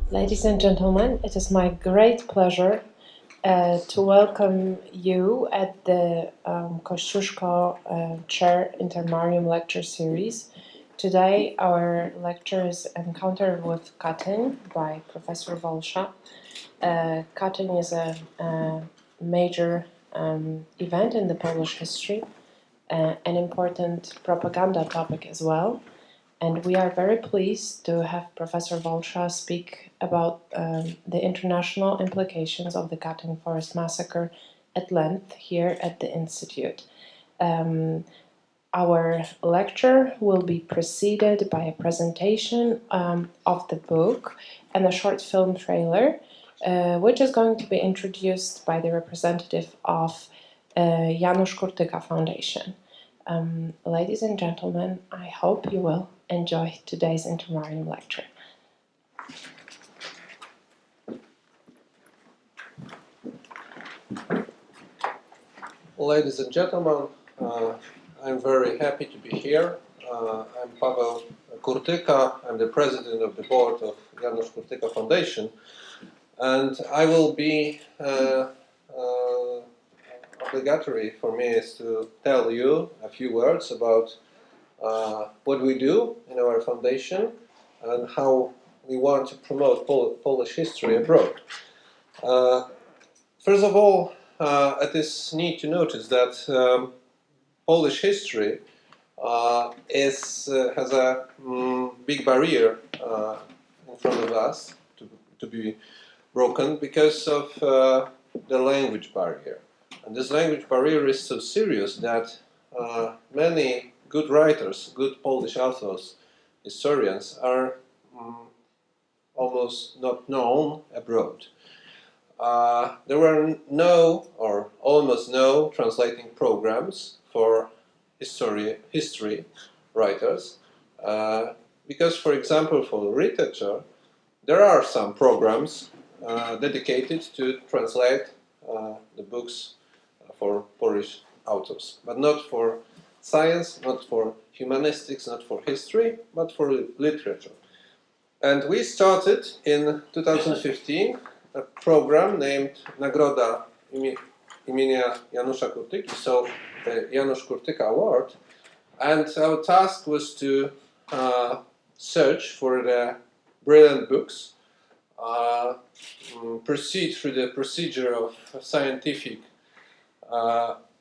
Ladies and gentlemen, it is my great pleasure to welcome you at the Kościuszko Chair Intermarium Lecture Series. Today our lecture is Encounter with Katyn by Professor Wolsza. Katyn is a major event in the Polish history, an important propaganda topic as well. And we are very pleased to have Professor Wolsza speak about the international implications of the Katyn Forest Massacre at length here at the Institute. Our lecture will be preceded by a presentation of the book and a short film trailer, which is going to be introduced by the representative of Janusz Kurtyka Foundation. Ladies and gentlemen, I hope you will enjoy today's Intermarium lecture. Ladies and gentlemen, I'm very happy to be here. I'm Paweł Kurtyka. I'm the president of the board of Janusz Kurtyka Foundation, and I will be obligatory for me is to tell you a few words about what we do in our foundation and how we want to promote Polish history abroad. First of all, it is neat to notice that Polish history has a big barrier in front of us to be broken because of the language barrier. And this language barrier is so serious that many good writers, good Polish authors, historians are almost not known abroad. There were no or almost no translating programs for history writers because, for example, for literature, there are some programs dedicated to translate the books for Polish authors, but not for science, not for humanistics, not for history, but for literature. And we started in 2015 a program named Nagroda imienia Janusza Kurtyki, so the Janusz Kurtyka Award. And our task was to search for the brilliant books, proceed through the procedure of scientific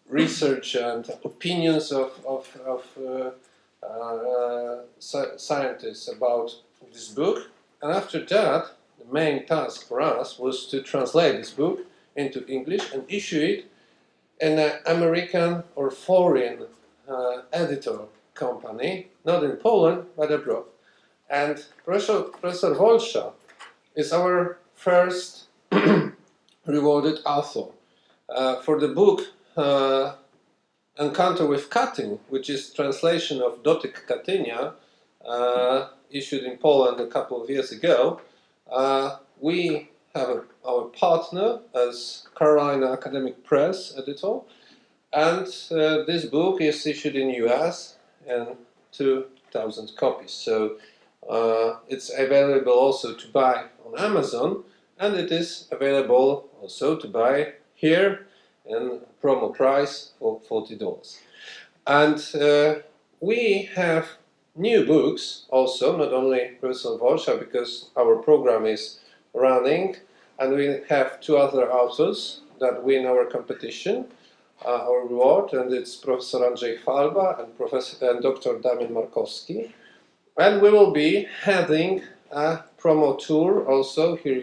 research and opinions of scientists about this book. And after that, the main task for us was to translate this book into English and issue it in an American or foreign editor company, not in Poland, but abroad. And Professor Wolsza is our first rewarded author for the book Encounter with Katyn, which is translation of Dotyk Katynia, issued in Poland a couple of years ago. We have our partner as Carolina Academic Press editor, and this book is issued in US in 2,000 copies. So it's available also to buy on Amazon, and it is available also to buy here in promo price for $40. And we have new books also, not only Professor Wolsza, because our program is running, and we have two other authors that win our competition, our reward, and it's Professor Andrzej Falba and Dr. Damian Markowski. And we will be having a promo tour also here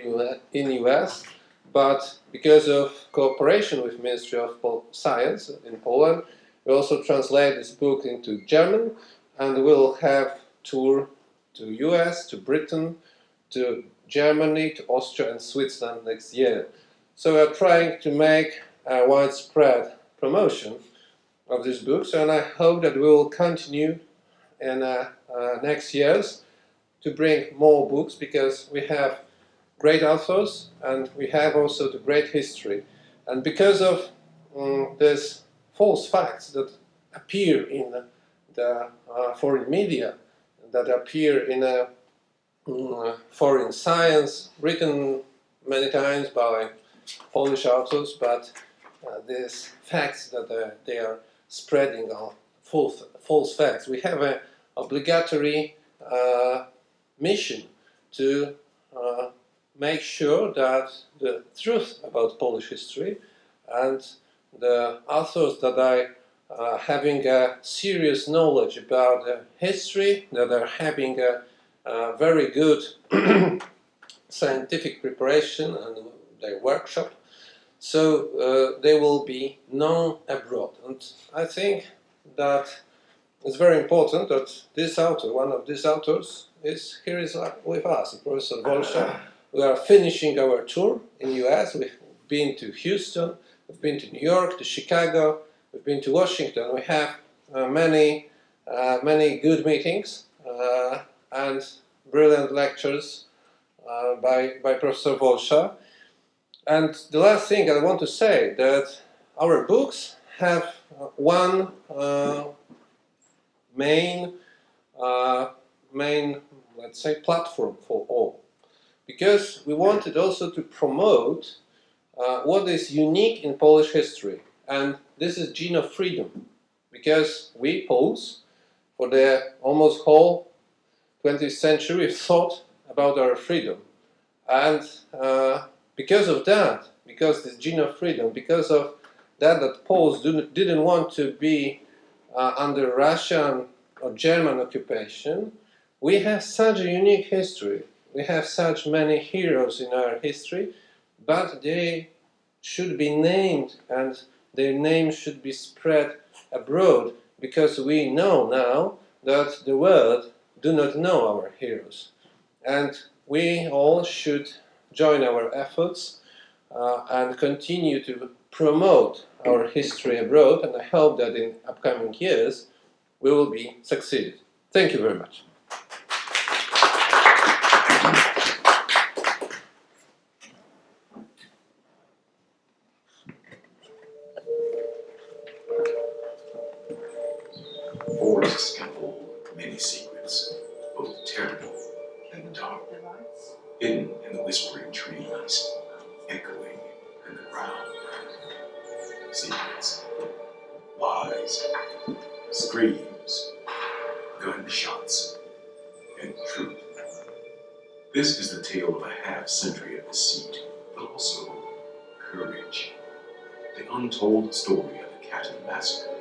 in US, but because of cooperation with Ministry of Science in Poland, we also translate this book into German, and we'll have tour to US, to Britain, to Germany, to Austria and Switzerland next year. So we're trying to make a widespread promotion of these books, and I hope that we will continue in next years to bring more books, because we have great authors and we have also the great history. And because of these false facts that appear in the foreign media, that appear in foreign science, written many times by Polish authors, but these facts that they are spreading are false facts. We have an obligatory mission to make sure that the truth about Polish history and the authors that are having a serious knowledge about the history, that are having a very good scientific preparation and their workshop, so they will be known abroad. And I think that it's very important that this author, one of these authors, is here with us, Professor Wolsza. We are finishing our tour in the US. We've been to Houston, we've been to New York, to Chicago, we've been to Washington. We have many good meetings and brilliant lectures by Professor Wolsza. And the last thing I want to say, that our books have one main, let's say, platform for all. Because we wanted also to promote what is unique in Polish history. And this is gene of freedom. Because we Poles, for the almost whole 20th century, thought about our freedom. And because of that, because this gene of freedom, because of that Poles didn't want to be under Russian or German occupation, we have such a unique history. We have such many heroes in our history, but they should be named and their names should be spread abroad, because we know now that the world do not know our heroes. And we all should join our efforts and continue to promote our history abroad, and I hope that in upcoming years we will be succeeded. Thank you very much. Forests can hold many secrets, both terrible and dark, hidden in the whispering trees, echoing in the ground. Secrets, lies, screams, gunshots, and truth. This is the tale of a half-century of deceit, but also courage. The untold story of the Katyn Massacre,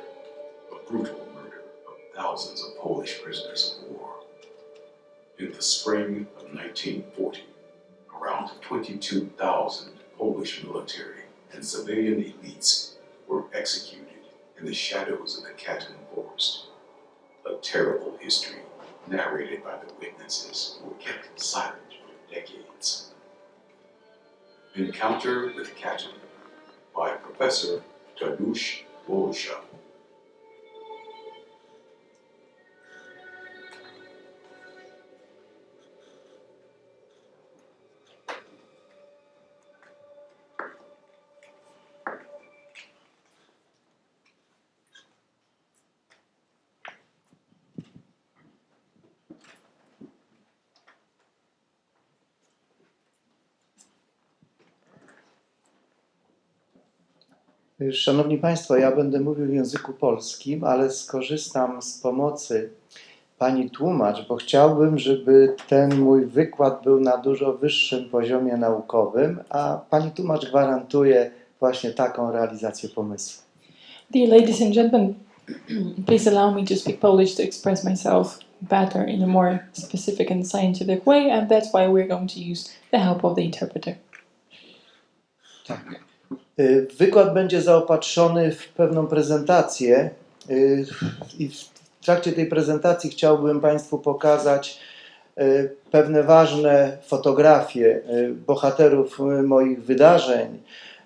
a brutal murder of thousands of Polish prisoners of war. In the spring of 1940, around 22,000 Polish military and civilian elites were executed in the shadows of the Katyn forest. A terrible history narrated by the witnesses who were kept silent for decades. Encounter with Katyn by Professor Tadeusz Wolsza. Szanowni Państwo, ja będę mówił w języku polskim, ale skorzystam z pomocy pani tłumacz, bo chciałbym, żeby ten mój wykład był na dużo wyższym poziomie naukowym, a pani tłumacz gwarantuje właśnie taką realizację pomysłu. Dear ladies and gentlemen, please allow me to speak Polish to express myself better in a more specific and scientific way, and that's why we're going to use the help of the interpreter. Tak. Wykład będzie zaopatrzony w pewną prezentację i w trakcie tej prezentacji chciałbym Państwu pokazać pewne ważne fotografie bohaterów moich wydarzeń.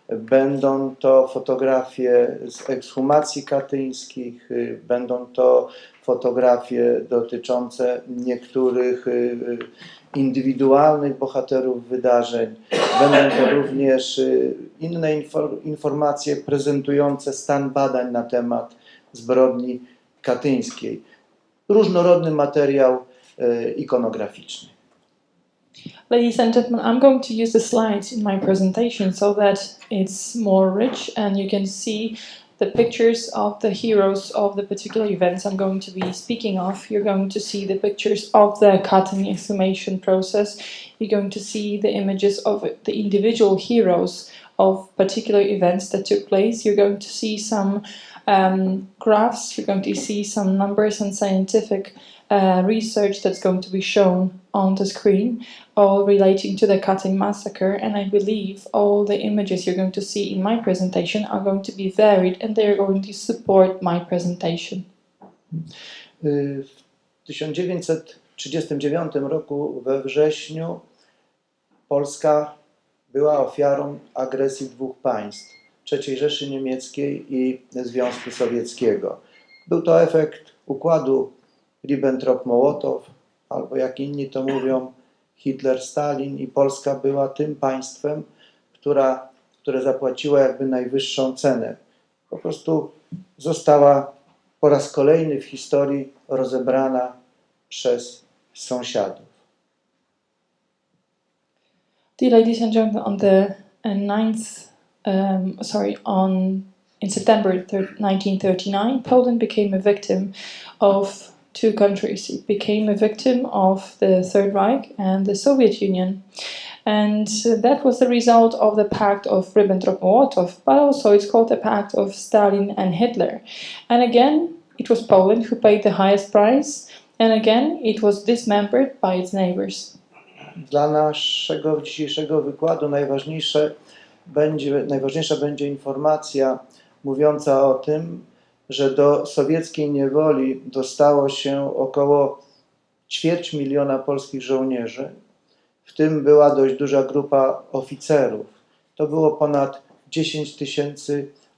Będą to fotografie z ekshumacji katyńskich, będą to fotografie dotyczące niektórych indywidualnych bohaterów wydarzeń. Będą to również inne informacje prezentujące stan badań na temat zbrodni katyńskiej. Różnorodny materiał ikonograficzny. Ladies and gentlemen, I'm going to use the slides in my presentation so that it's more rich and you can see the pictures of the heroes of the particular events I'm going to be speaking of. You're going to see the pictures of the Katyn exhumation process. You're going to see the images of the individual heroes of particular events that took place. You're going to see some graphs. You're going to see some numbers and scientific research that's going to be shown on the screen, all relating to the Katyn Massacre, and I believe all the images you're going to see in my presentation are going to be varied and they're going to support my presentation. W 1939 roku we wrześniu Polska była ofiarą agresji dwóch państw, III Rzeszy Niemieckiej i Związku Sowieckiego. Był to efekt układu Ribbentrop-Mołotow, albo jak inni to mówią, Hitler-Stalin, i Polska była tym państwem, które zapłaciło jakby najwyższą cenę. Po prostu została po raz kolejny w historii rozebrana przez sąsiadów. Dear ladies and gentlemen, in September 1939, Poland became a victim of two countries. It became a victim of the Third Reich and the Soviet Union. And that was the result of the Pact of Ribbentrop-Mołotow, but also it's called the Pact of Stalin and Hitler. And again, it was Poland who paid the highest price, and again, it was dismembered by its neighbors. Dla naszego dzisiejszego wykładu najważniejsza będzie informacja mówiąca o tym, że do sowieckiej niewoli dostało się około 250 000 polskich żołnierzy. W tym była dość duża grupa oficerów. To było ponad 10 000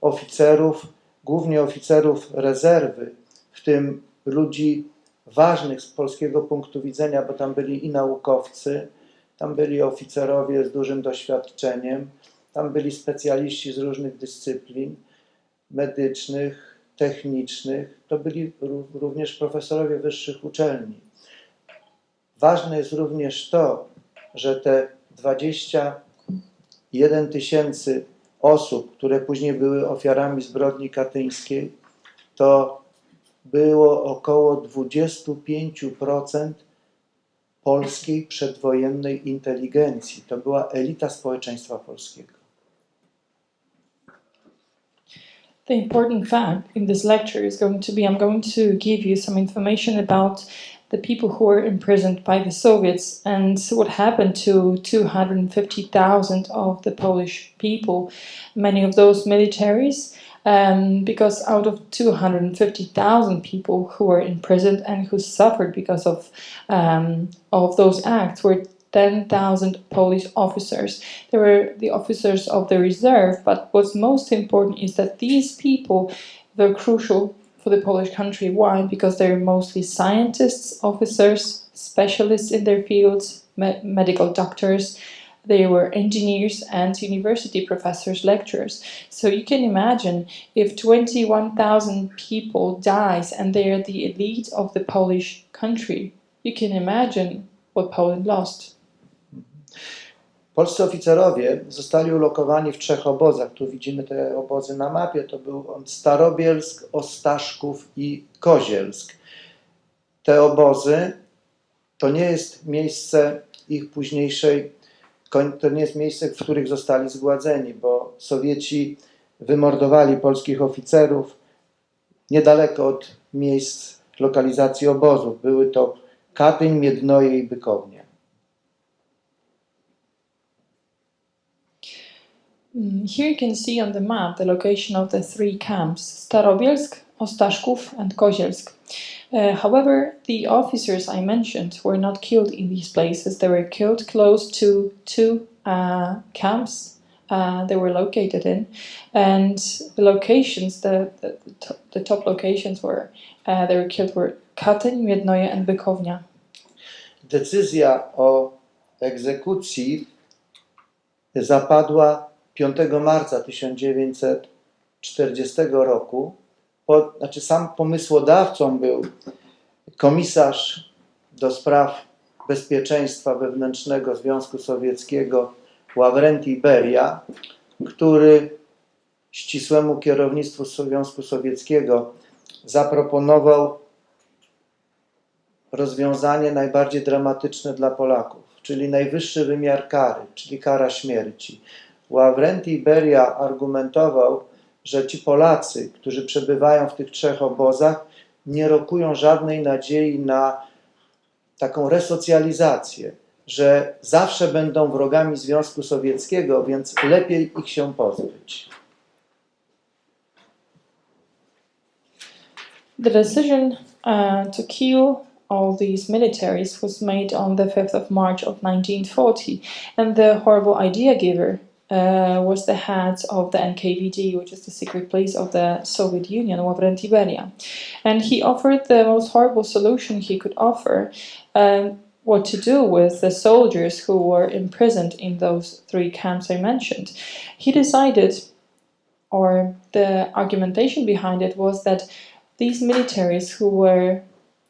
oficerów, głównie oficerów rezerwy, w tym ludzi ważnych z polskiego punktu widzenia, bo tam byli i naukowcy, tam byli oficerowie z dużym doświadczeniem, tam byli specjaliści z różnych dyscyplin medycznych, technicznych, to byli również profesorowie wyższych uczelni. Ważne jest również to, że te 21 000 osób, które później były ofiarami zbrodni katyńskiej, to było około 25% polskiej przedwojennej inteligencji. To była elita społeczeństwa polskiego. The important fact in this lecture is going to be, I'm going to give you some information about the people who were imprisoned by the Soviets and what happened to 250,000 of the Polish people, many of those militaries, because out of 250,000 people who were imprisoned and who suffered because of those acts were 10,000 Polish officers. They were the officers of the reserve, but what's most important is that these people were crucial for the Polish country. Why? Because they're mostly scientists, officers, specialists in their fields, medical doctors. They were engineers and university professors, lecturers. So you can imagine if 21,000 people dies and they are the elite of the Polish country, you can imagine what Poland lost. Polscy oficerowie zostali ulokowani w 3 obozach. Tu widzimy te obozy na mapie. To był Starobielsk, Ostaszków i Kozielsk. Te obozy to nie jest miejsce ich późniejszej, to nie jest miejsce, w których zostali zgładzeni, bo Sowieci wymordowali polskich oficerów niedaleko od miejsc lokalizacji obozów. Były to Katyń, Miednoje i Bykownia. Here you can see on the map the location of the 3 camps, Starobielsk, Ostaszków and Kozielsk. However, the officers I mentioned were not killed in these places. They were killed close to 2 camps they were located in. And the locations, the top locations were, they were killed were Katyń, Miednoje and Bykownia. Decyzja o egzekucji zapadła 5 marca 1940 roku. Sam pomysłodawcą był komisarz do spraw bezpieczeństwa wewnętrznego Związku Sowieckiego Ławrentii Beria, który ścisłemu kierownictwu Związku Sowieckiego zaproponował rozwiązanie najbardziej dramatyczne dla Polaków, czyli najwyższy wymiar kary, czyli kara śmierci. Ławrentii Beria argumentował, że ci Polacy, którzy przebywają w tych 3 obozach, nie rokują żadnej nadziei na taką resocjalizację, że zawsze będą wrogami Związku Sowieckiego, więc lepiej ich się pozbyć. The decision to kill all these militaries was made on the 5th of March of 1940, and the horrible idea giver was the head of the NKVD, which is the secret police of the Soviet Union, Ławrentii Beria. And he offered the most horrible solution he could offer, what to do with the soldiers who were imprisoned in those 3 camps I mentioned. He decided, or the argumentation behind it was that these militaries who were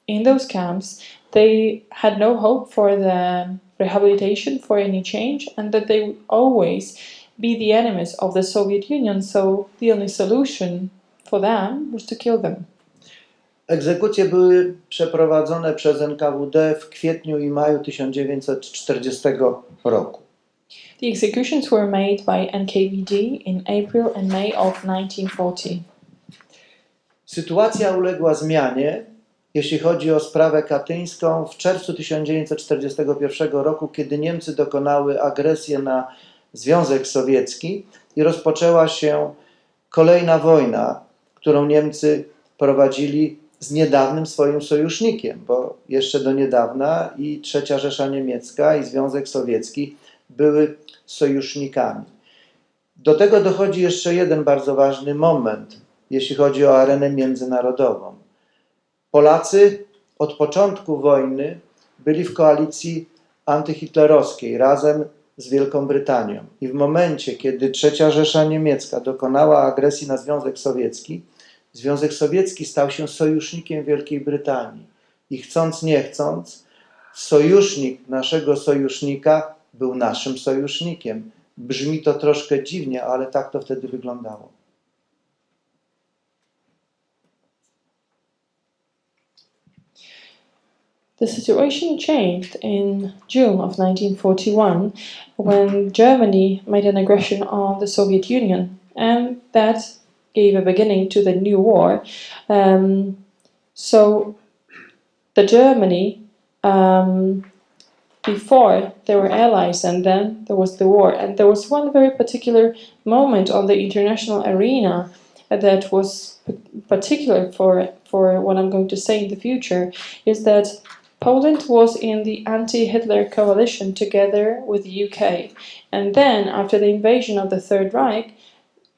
in those camps, they had no hope for the rehabilitation, for any change, and that they would always be the enemies of the Soviet Union, so the only solution for them was to kill them. Egzekucje były przeprowadzone przez NKWD w kwietniu i maju 1940 roku. The executions were made by NKVD in April and May of 1940. Sytuacja uległa zmianie, jeśli chodzi o sprawę katyńską, w czerwcu 1941 roku, kiedy Niemcy dokonały agresji na Związek Sowiecki i rozpoczęła się kolejna wojna, którą Niemcy prowadzili z niedawnym swoim sojusznikiem, bo jeszcze do niedawna i III Rzesza Niemiecka i Związek Sowiecki były sojusznikami. Do tego dochodzi jeszcze jeden bardzo ważny moment, jeśli chodzi o arenę międzynarodową. Polacy od początku wojny byli w koalicji antyhitlerowskiej razem z Wielką Brytanią. I w momencie, kiedy III Rzesza Niemiecka dokonała agresji na Związek Sowiecki stał się sojusznikiem Wielkiej Brytanii. I chcąc nie chcąc, sojusznik naszego sojusznika był naszym sojusznikiem. Brzmi to troszkę dziwnie, ale tak to wtedy wyglądało. The situation changed in June of 1941 when Germany made an aggression on the Soviet Union, and that gave a beginning to the new war. So the Germany, before they were allies, and then there was the war. And there was one very particular moment on the international arena that was particular for what I'm going to say in the future, is that Poland was in the anti-Hitler coalition together with the UK. And then, after the invasion of the Third Reich,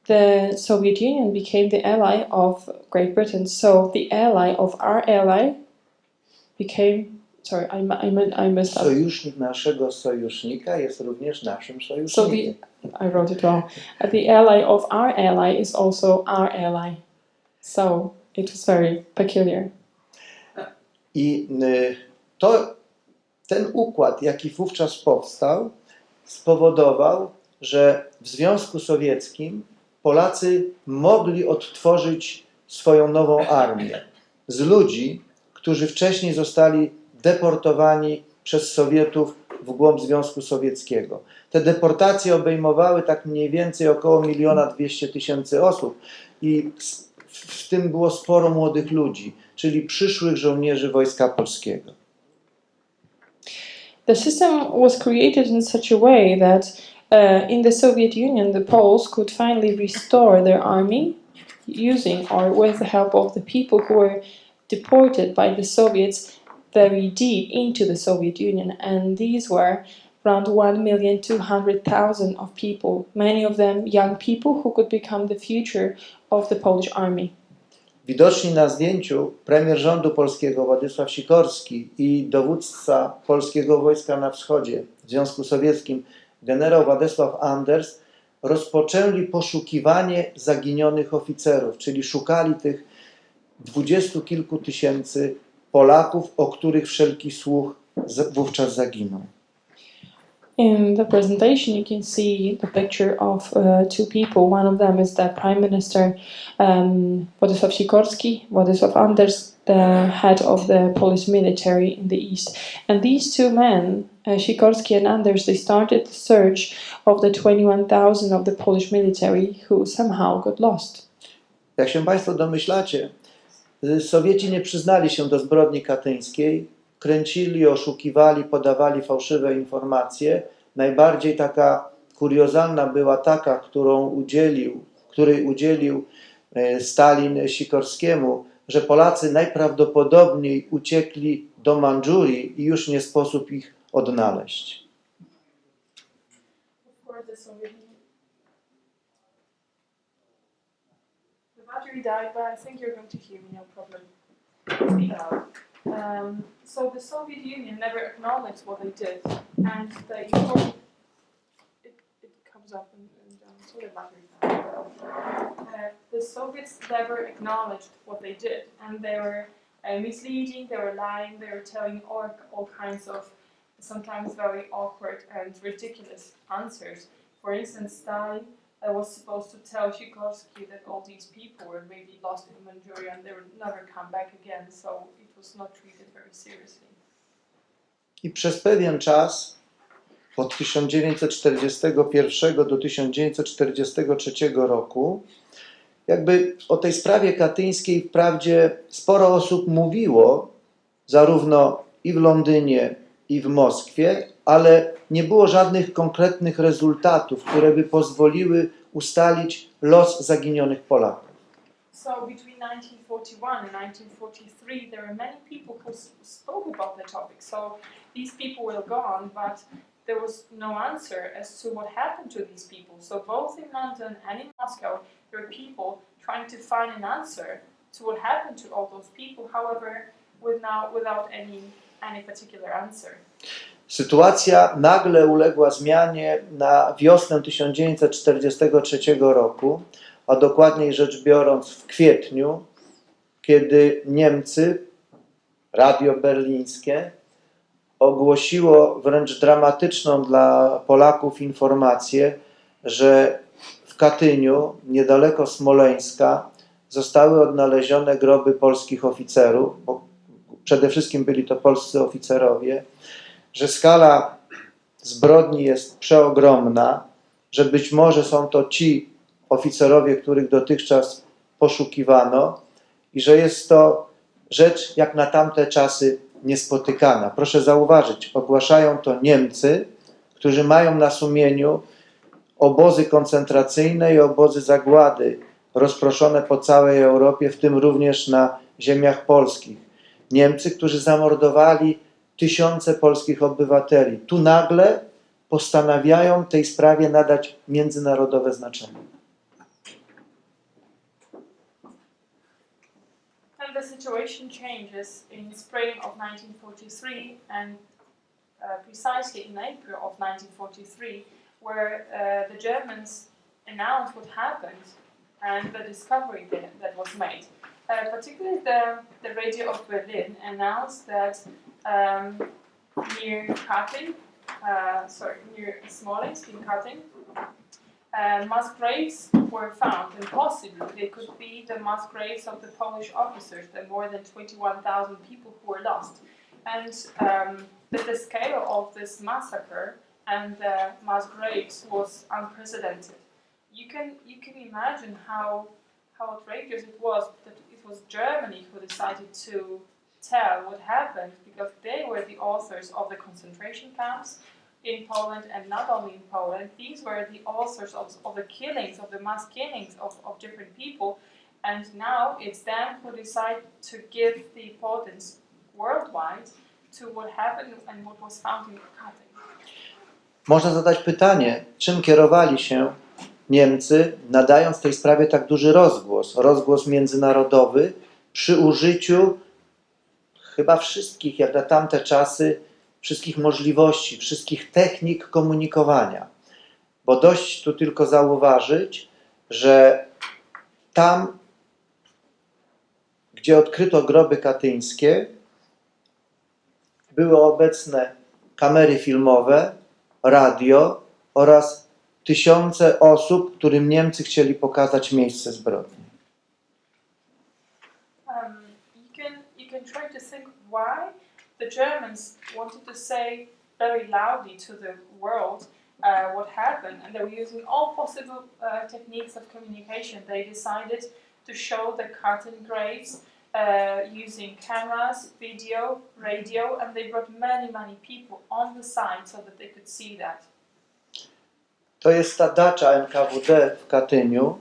the Soviet Union became the ally of Great Britain. So the ally of our ally became... Sorry, I messed up. Sojusznik naszego sojusznika jest również naszym sojusznikiem. I wrote it wrong. The ally of our ally is also our ally. So it was very peculiar. I ten układ, jaki wówczas powstał, spowodował, że w Związku Sowieckim Polacy mogli odtworzyć swoją nową armię z ludzi, którzy wcześniej zostali deportowani przez Sowietów w głąb Związku Sowieckiego. Te deportacje obejmowały tak mniej więcej około 1 200 000 osób i w tym było sporo młodych ludzi, czyli przyszłych żołnierzy Wojska Polskiego. The system was created in such a way that in the Soviet Union the Poles could finally restore their army using or with the help of the people who were deported by the Soviets very deep into the Soviet Union, and these were around 1,200,000 of people, many of them young people who could become the future of the Polish army. Widoczni na zdjęciu premier rządu polskiego Władysław Sikorski i dowódca polskiego wojska na wschodzie w Związku Sowieckim generał Władysław Anders rozpoczęli poszukiwanie zaginionych oficerów, czyli szukali tych 20 kilku tysięcy Polaków, o których wszelki słuch wówczas zaginął. In the presentation, you can see the picture of two people. One of them is the Prime Minister Władysław Sikorski, Władysław Anders, the head of the Polish military in the east. And these two men, Sikorski and Anders, they started the search of the 21,000 of the Polish military who somehow got lost. Jak się Państwo domyślacie, Sowieci nie przyznali się do zbrodni katyńskiej, kręcili, oszukiwali, podawali fałszywe informacje. Najbardziej taka kuriozalna była taka, której udzielił Stalin Sikorskiemu, że Polacy najprawdopodobniej uciekli do Mandżurii i już nie sposób ich odnaleźć. The battery died, but I think you're going to hear me, no problem. So the Soviet Union never acknowledged what they did, and it comes up and down. So the battery died. The Soviets never acknowledged what they did, and they were misleading, they were lying, they were telling all kinds of sometimes very awkward and ridiculous answers. For instance, Stalin was supposed to tell Sikorski that all these people were maybe lost in Manchuria and they would never come back again, so it was not treated very seriously. I przez pewien czas, od 1941 do 1943 roku, jakby o tej sprawie katyńskiej wprawdzie sporo osób mówiło, zarówno i w Londynie, i w Moskwie, ale nie było żadnych konkretnych rezultatów, które by pozwoliły ustalić los zaginionych Polaków. So between 1941 and 1943 there were many people who spoke about the topic. So these people were gone, but there was no answer as to what happened to these people. So both in London and in Moscow there were people trying to find an answer to what happened to all those people, however, without any particular answer. Sytuacja nagle uległa zmianie na wiosnę 1943 roku, a dokładniej rzecz biorąc w kwietniu, kiedy Niemcy, radio berlińskie, ogłosiło wręcz dramatyczną dla Polaków informację, że w Katyniu, niedaleko Smoleńska, zostały odnalezione groby polskich oficerów, bo przede wszystkim byli to polscy oficerowie, że skala zbrodni jest przeogromna, że być może są to ci oficerowie, których dotychczas poszukiwano i że jest to rzecz jak na tamte czasy niespotykana. Proszę zauważyć, ogłaszają to Niemcy, którzy mają na sumieniu obozy koncentracyjne i obozy zagłady rozproszone po całej Europie, w tym również na ziemiach polskich. Niemcy, którzy zamordowali tysiące polskich obywateli. Tu nagle postanawiają tej sprawie nadać międzynarodowe znaczenie. And the situation changes in spring of 1943 and precisely in April of 1943, where the Germans announced what happened and the discovery that was made. Particularly the radio of Berlin announced that near Katyn, near Smolensk in Katyn, mass graves were found, and possibly they could be the mass graves of the Polish officers, the more than 21,000 people who were lost. And the scale of this massacre and the mass graves was unprecedented. You can imagine how outrageous it was that it was Germany who decided to tell what happened, because they were the authors of the concentration camps in Poland, and not only in Poland. These were the authors of the killings, of the mass killings of different people, and now it's them who decide to give the importance worldwide to what happened and what was found in Katyn. Można zadać pytanie, czym kierowali się Niemcy, nadając tej sprawie tak duży rozgłos międzynarodowy, przy użyciu chyba wszystkich, jak na tamte czasy, wszystkich możliwości, wszystkich technik komunikowania. Bo dość tu tylko zauważyć, że tam, gdzie odkryto groby katyńskie, były obecne kamery filmowe, radio oraz tysiące osób, którym Niemcy chcieli pokazać miejsce zbrodni. You can try to think why the Germans wanted to say very loudly to the world what happened, and they were using all possible techniques of communication. They decided to show the Katyn graves using cameras, video, radio, and they brought many people on the side so that they could see that. To jest ta dacza NKWD w Katyniu,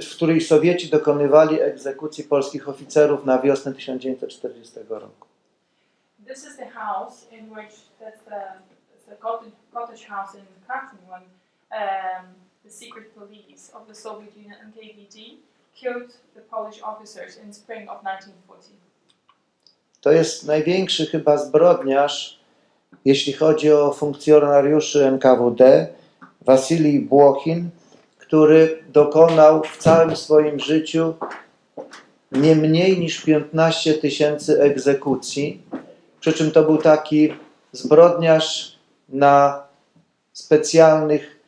w której Sowieci dokonywali egzekucji polskich oficerów na wiosnę 1940 roku. This is the house in which the cottage house in Katyn when the secret police of the Soviet Union and KGB killed the Polish officers in spring of 1940. To jest największy chyba zbrodniarz, jeśli chodzi o funkcjonariuszy NKWD, Wasilij Błochin, który dokonał w całym swoim życiu nie mniej niż 15 000 egzekucji, przy czym to był taki zbrodniarz na specjalnych,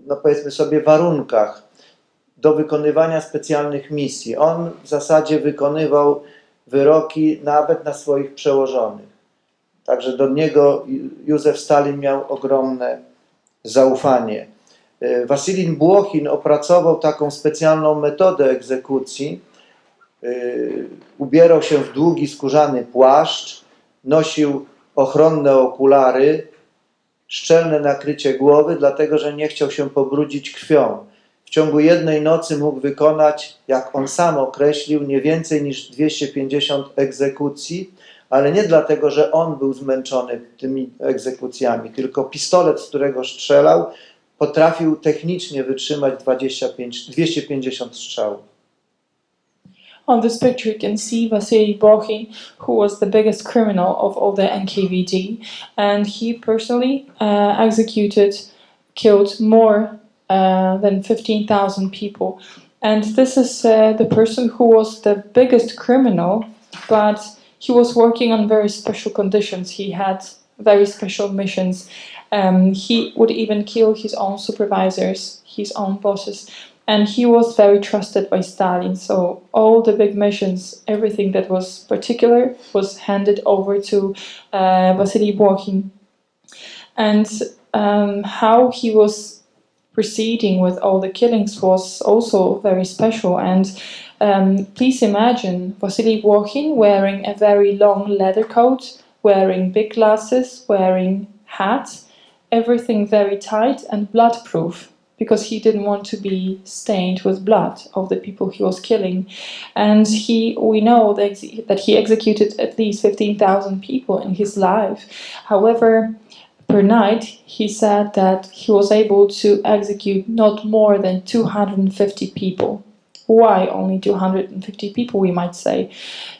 no powiedzmy sobie, warunkach do wykonywania specjalnych misji. On w zasadzie wykonywał wyroki nawet na swoich przełożonych. Także do niego Józef Stalin miał ogromne zaufanie. Wasilij Błochin opracował taką specjalną metodę egzekucji. Ubierał się w długi skórzany płaszcz, nosił ochronne okulary, szczelne nakrycie głowy, dlatego że nie chciał się pobrudzić krwią. W ciągu jednej nocy mógł wykonać, jak on sam określił, nie więcej niż 250 egzekucji, ale nie dlatego, że on był zmęczony tymi egzekucjami, tylko pistolet, z którego strzelał, potrafił technicznie wytrzymać 250 strzałów. On this picture you can see Wasilij Błochin, who was the biggest criminal of all the NKVD, and he personally killed more than 15,000 people. And this is the person who was the biggest criminal, but he was working on very special conditions. He had very special missions. He would even kill his own supervisors, his own bosses. And he was very trusted by Stalin. So all the big missions, everything that was particular was handed over to Wasilij Błochin. And how he was proceeding with all the killings was also very special. And please imagine Wasilij Błochin wearing a very long leather coat, wearing big glasses, wearing hat, everything very tight and blood-proof, because he didn't want to be stained with blood of the people he was killing. And we know that he executed at least 15,000 people in his life. However, per night, he said that he was able to execute not more than 250 people. Why only 250 people, we might say?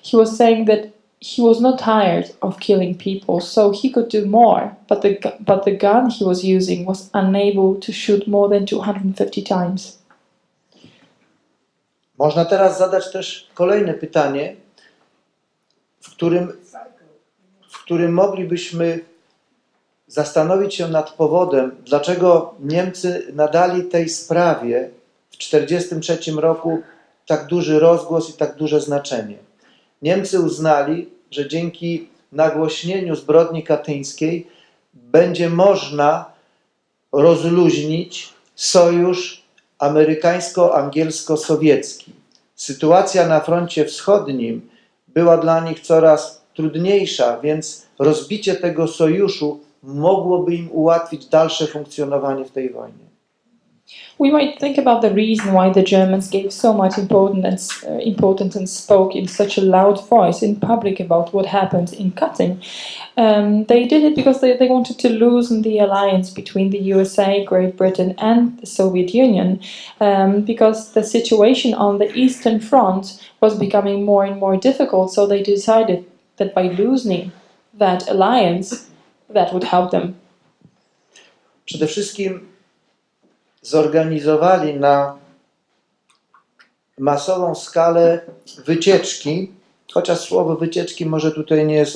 He was saying that he was not tired of killing people, so he could do more, but the gun he was using was unable to shoot more than 250 times. Można teraz zadać też kolejne pytanie, w którym moglibyśmy zastanowić się nad powodem, dlaczego Niemcy nadali tej sprawie w 1943 roku tak duży rozgłos i tak duże znaczenie. Niemcy uznali, że dzięki nagłośnieniu zbrodni katyńskiej będzie można rozluźnić sojusz amerykańsko-angielsko-sowiecki. Sytuacja na froncie wschodnim była dla nich coraz trudniejsza, więc rozbicie tego sojuszu mogłoby im ułatwić dalsze funkcjonowanie w tej wojnie. We might think about the reason why the Germans gave so much importance and spoke in such a loud voice in public about what happened in Katyn. They did it because they wanted to loosen the alliance between the USA, Great Britain and the Soviet Union, because the situation on the Eastern Front was becoming more and more difficult, so they decided that by loosening that alliance, that would help them. Przede wszystkim zorganizowali na masową skalę wycieczki chociaż słowo wycieczki może tutaj nie jest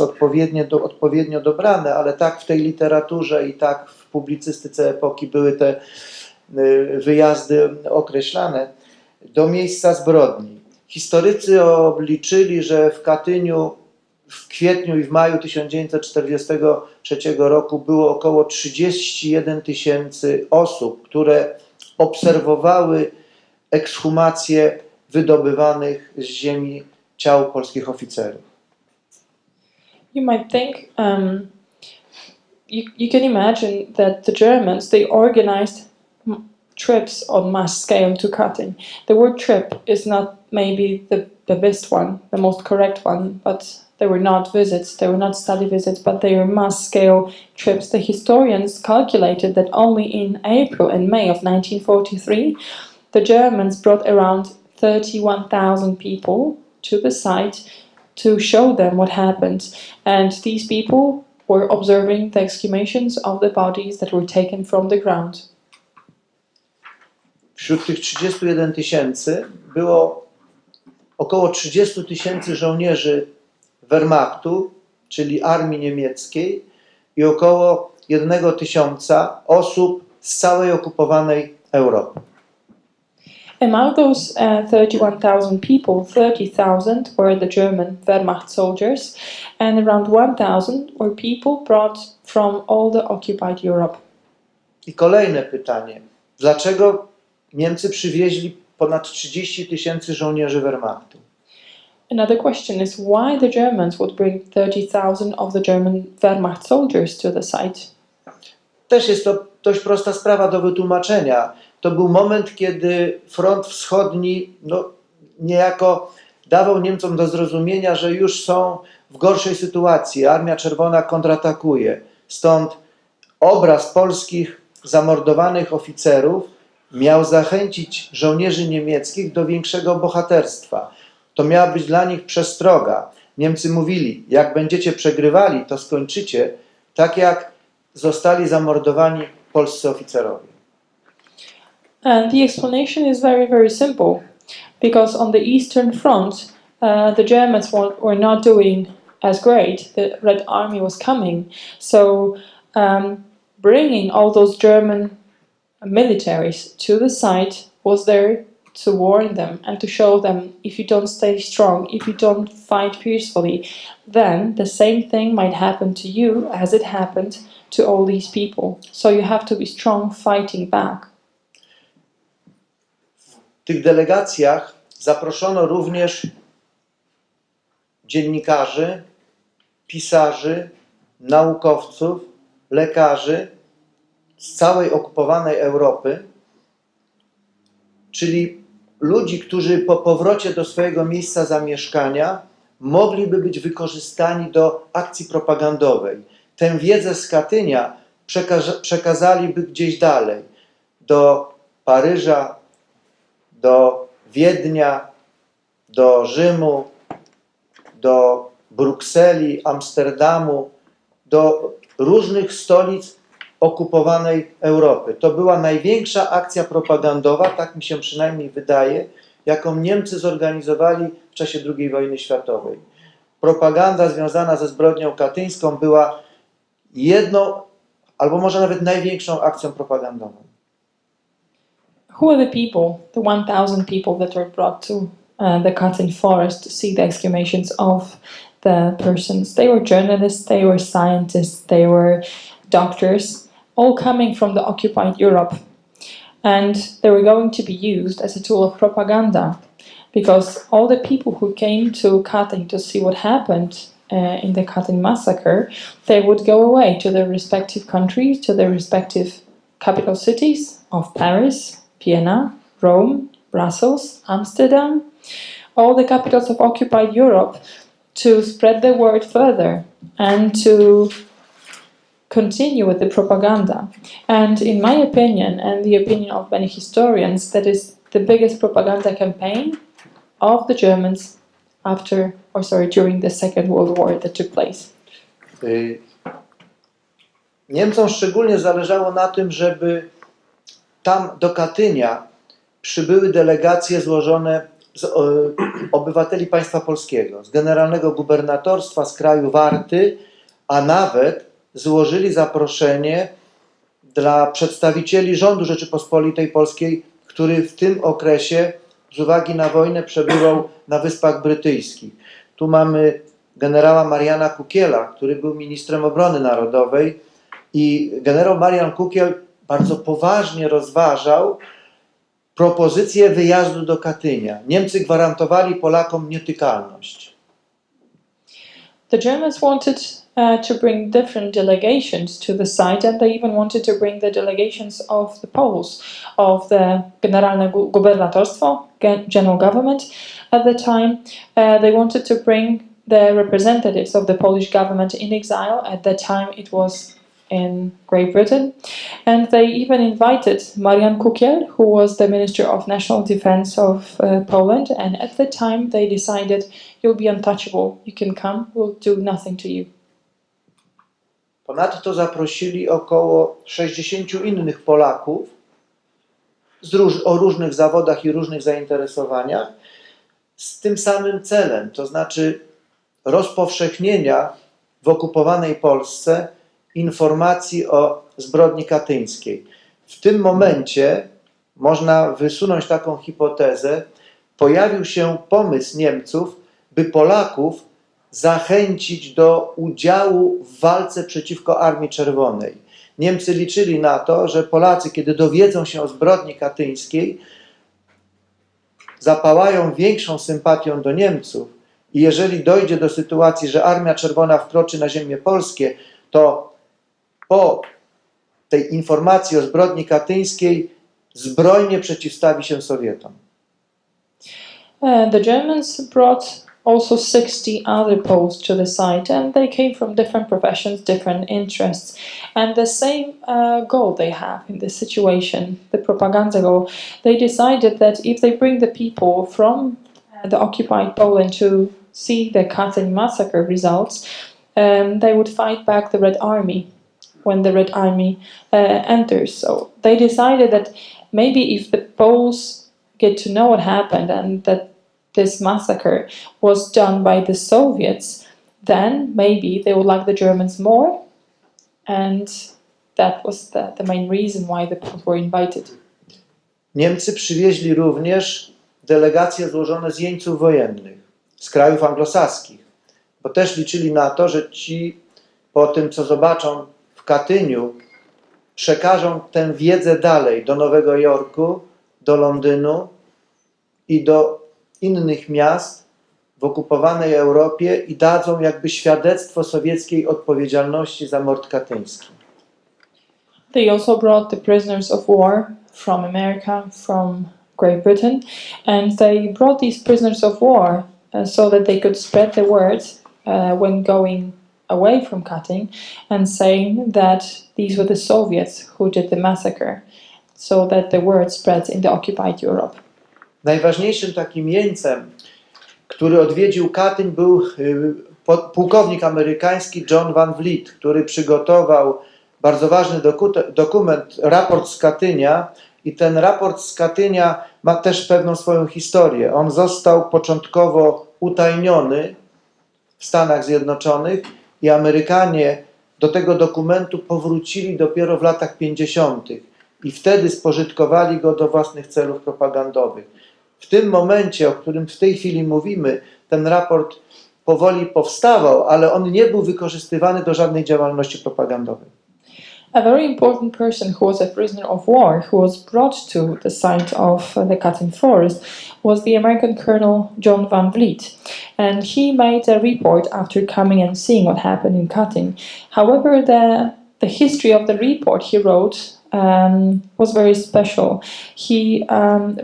odpowiednio dobrane, ale tak w tej literaturze i tak w publicystyce epoki były te wyjazdy określane, do miejsca zbrodni. Historycy obliczyli, że w Katyniu w kwietniu i w maju 1943 roku było około 31 000 osób, które obserwowały ekshumację wydobywanych z ziemi ciał polskich oficerów. You might think, you can imagine that the Germans, they organized trips on mass scale to Katyn. The word trip is not maybe the best one, the most correct one, but they were not visits, they were not study visits, but they were mass scale trips. The historians calculated that only in April and May of 1943, the Germans brought around 31,000 people to the site to show them what happened. And these people were observing the exhumations of the bodies that were taken from the ground. Wśród tych 31 000 było około 30 000 żołnierzy Wehrmachtu, czyli armii niemieckiej, i około 1 000 osób z całej okupowanej Europy. Among those 31,000 people, 30,000 were the German Wehrmacht soldiers, and around 1,000 were people brought from all the occupied Europe. I kolejne pytanie. Dlaczego Niemcy przywieźli ponad 30 000 żołnierzy Wehrmachtu? Another question is why the Germans would bring 30,000 of the German Wehrmacht soldiers to the site. Też jest to dość prosta sprawa do wytłumaczenia. To był moment, kiedy front wschodni niejako dawał Niemcom do zrozumienia, że już są w gorszej sytuacji. Armia Czerwona kontratakuje. Stąd obraz polskich zamordowanych oficerów miał zachęcić żołnierzy niemieckich do większego bohaterstwa. To miała być dla nich przestroga. Niemcy mówili, jak będziecie przegrywali, to skończycie tak, jak zostali zamordowani polscy oficerowie. And the explanation is very, very simple, because on the Eastern Front, the Germans were not doing as great. The Red Army was coming, so bringing all those German militaries to the site was there to warn them and to show them, if you don't stay strong, if you don't fight peacefully, then the same thing might happen to you as it happened to all these people. So you have to be strong fighting back. W tych delegacjach zaproszono również dziennikarzy, pisarzy, naukowców, lekarzy z całej okupowanej Europy, czyli ludzi, którzy po powrocie do swojego miejsca zamieszkania mogliby być wykorzystani do akcji propagandowej. Tę wiedzę z Katynia przekazaliby gdzieś dalej, do Paryża, do Wiednia, do Rzymu, do Brukseli, Amsterdamu, do różnych stolic okupowanej Europy. To była największa akcja propagandowa, tak mi się przynajmniej wydaje, jaką Niemcy zorganizowali w czasie II wojny światowej. Propaganda związana ze zbrodnią katyńską była jedną, albo może nawet największą akcją propagandową. Who are the people, the 1,000 people that were brought to the Katyn forest to see the exhumations of the persons? They were journalists, they were scientists, they were doctors, all coming from the occupied Europe. And they were going to be used as a tool of propaganda, because all the people who came to Katyn to see what happened in the Katyn Massacre, they would go away to their respective countries, to their respective capital cities of Paris, Vienna, Rome, Brussels, Amsterdam, all the capitals of occupied Europe, to spread the word further and to continue with the propaganda. And in my opinion, and the opinion of many historians, that is the biggest propaganda campaign of the Germans during the Second World War that took place. Niemcom szczególnie zależało na tym, żeby tam do Katynia przybyły delegacje złożone obywateli państwa polskiego, z generalnego gubernatorstwa, z kraju Warty, a nawet złożyli zaproszenie dla przedstawicieli rządu Rzeczypospolitej Polskiej, który w tym okresie z uwagi na wojnę przebywał na Wyspach Brytyjskich. Tu mamy generała Mariana Kukiela, który był ministrem obrony narodowej i generał Marian Kukiel bardzo poważnie rozważał propozycję wyjazdu do Katynia. Niemcy gwarantowali Polakom nietykalność. The Germans wanted to bring different delegations to the site, and they even wanted to bring the delegations of the Poles, of the Generalne Gubernatorstwo, General Government at the time. They wanted to bring the representatives of the Polish government in exile. At that time it was in Great Britain, and they even invited Marian Kukiel, who was the Minister of National Defense of Poland, and at the time they decided, you'll be untouchable, you can come, we'll do nothing to you. Ponadto zaprosili około 60 innych Polaków o różnych zawodach i różnych zainteresowaniach z tym samym celem, to znaczy rozpowszechnienia w okupowanej Polsce informacji o zbrodni katyńskiej. W tym momencie można wysunąć taką hipotezę, pojawił się pomysł Niemców, by Polaków zachęcić do udziału w walce przeciwko Armii Czerwonej. Niemcy liczyli na to, że Polacy, kiedy dowiedzą się o zbrodni katyńskiej, zapałają większą sympatią do Niemców i jeżeli dojdzie do sytuacji, że Armia Czerwona wkroczy na ziemię polskie, to po tej informacji o zbrodni katyńskiej zbrojnie przeciwstawi się Sowietom. The Germans brought also 60 other Poles to the site, and they came from different professions, different interests, and the same goal they have in this situation, the propaganda goal. They decided that if they bring the people from the occupied Poland to see the Katyn Massacre results, they would fight back the Red Army when the Red Army enters. So they decided that maybe if the Poles get to know what happened and that this massacre was done by the Soviets, then maybe they would like the Germans more, and that was the main reason why the Poles were invited. Niemcy przywieźli również delegacje złożone z jeńców wojennych z krajów anglosaskich, bo też liczyli na to, że ci po tym, co zobaczą w Katyniu, przekażą tę wiedzę dalej do Nowego Jorku, do Londynu i do innych miast w okupowanej Europie i dadzą jakby świadectwo sowieckiej odpowiedzialności za mord katyński. They also brought the prisoners of war from America, from Great Britain, and they brought these prisoners of war so that they could spread the word when going away from Katyn and saying that these were the Soviets who did the massacre, so that the word spreads in the occupied Europe. Najważniejszym takim jeńcem, który odwiedził Katyń, był pułkownik amerykański John Van Vliet, który przygotował bardzo ważny dokument, raport z Katynia, i ten raport z Katynia ma też pewną swoją historię. On został początkowo utajniony w Stanach Zjednoczonych i Amerykanie do tego dokumentu powrócili dopiero w latach 50. i wtedy spożytkowali go do własnych celów propagandowych. W tym momencie, o którym w tej chwili mówimy, ten raport powoli powstawał, ale on nie był wykorzystywany do żadnej działalności propagandowej. A very important person who was a prisoner of war, who was brought to the site of the Katyn forest, was the American Colonel John Van Vliet, and he made a report after coming and seeing what happened in Katyn. However, the history of the report he wrote was very special. He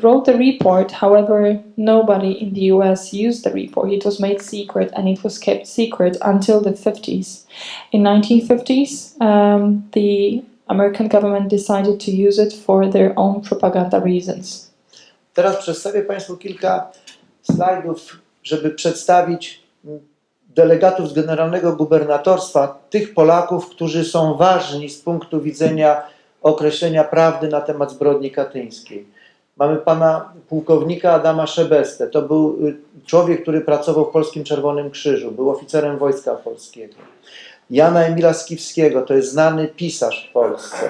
wrote the report, however, nobody in the US used the report. It was made secret, and it was kept secret until the 50s. In 1950s, the American government decided to use it for their own propaganda reasons. Teraz przedstawię Państwu kilka slajdów, żeby przedstawić delegatów z generalnego gubernatorstwa, tych Polaków, którzy są ważni z punktu widzenia określenia prawdy na temat zbrodni katyńskiej. Mamy pana pułkownika Adama Szebestę. To był człowiek, który pracował w Polskim Czerwonym Krzyżu, był oficerem Wojska Polskiego. Jana Emila Skiwskiego, to jest znany pisarz w Polsce.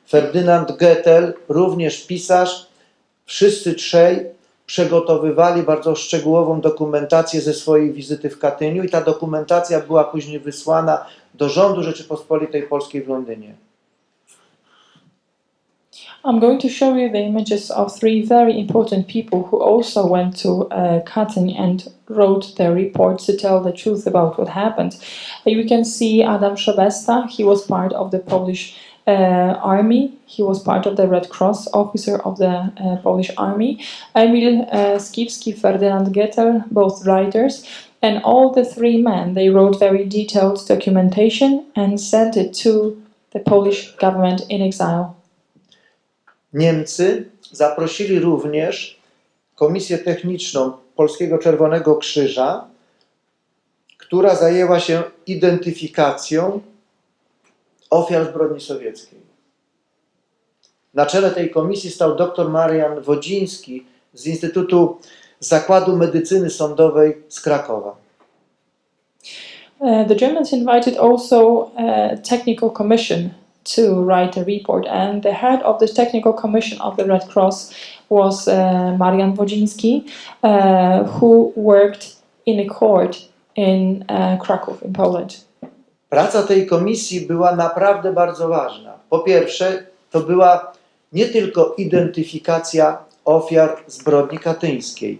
Ferdynand Goethel, również pisarz. Wszyscy trzej przygotowywali bardzo szczegółową dokumentację ze swojej wizyty w Katyniu i ta dokumentacja była później wysłana do rządu Rzeczypospolitej Polskiej w Londynie. I'm going to show you the images of three very important people who also went to Katyn and wrote their reports to tell the truth about what happened. You can see Adam Szebesta. He was part of the Polish army. He was part of the Red Cross, officer of the Polish army. Emil Skiwski, Ferdynand Goethel, both writers. And all the three men, they wrote very detailed documentation and sent it to the Polish government in exile. Niemcy zaprosili również komisję techniczną Polskiego Czerwonego Krzyża, która zajęła się identyfikacją ofiar zbrodni sowieckiej. Na czele tej komisji stał dr Marian Wodziński z Instytutu Zakładu Medycyny Sądowej z Krakowa. The Germans invited also a technical commission to write a report, and the head of the technical commission of the Red Cross was Marian Wodziński, who worked in a court in Kraków in Poland. Praca tej komisji była naprawdę bardzo ważna. Po pierwsze, to była nie tylko identyfikacja ofiar zbrodni katyńskiej.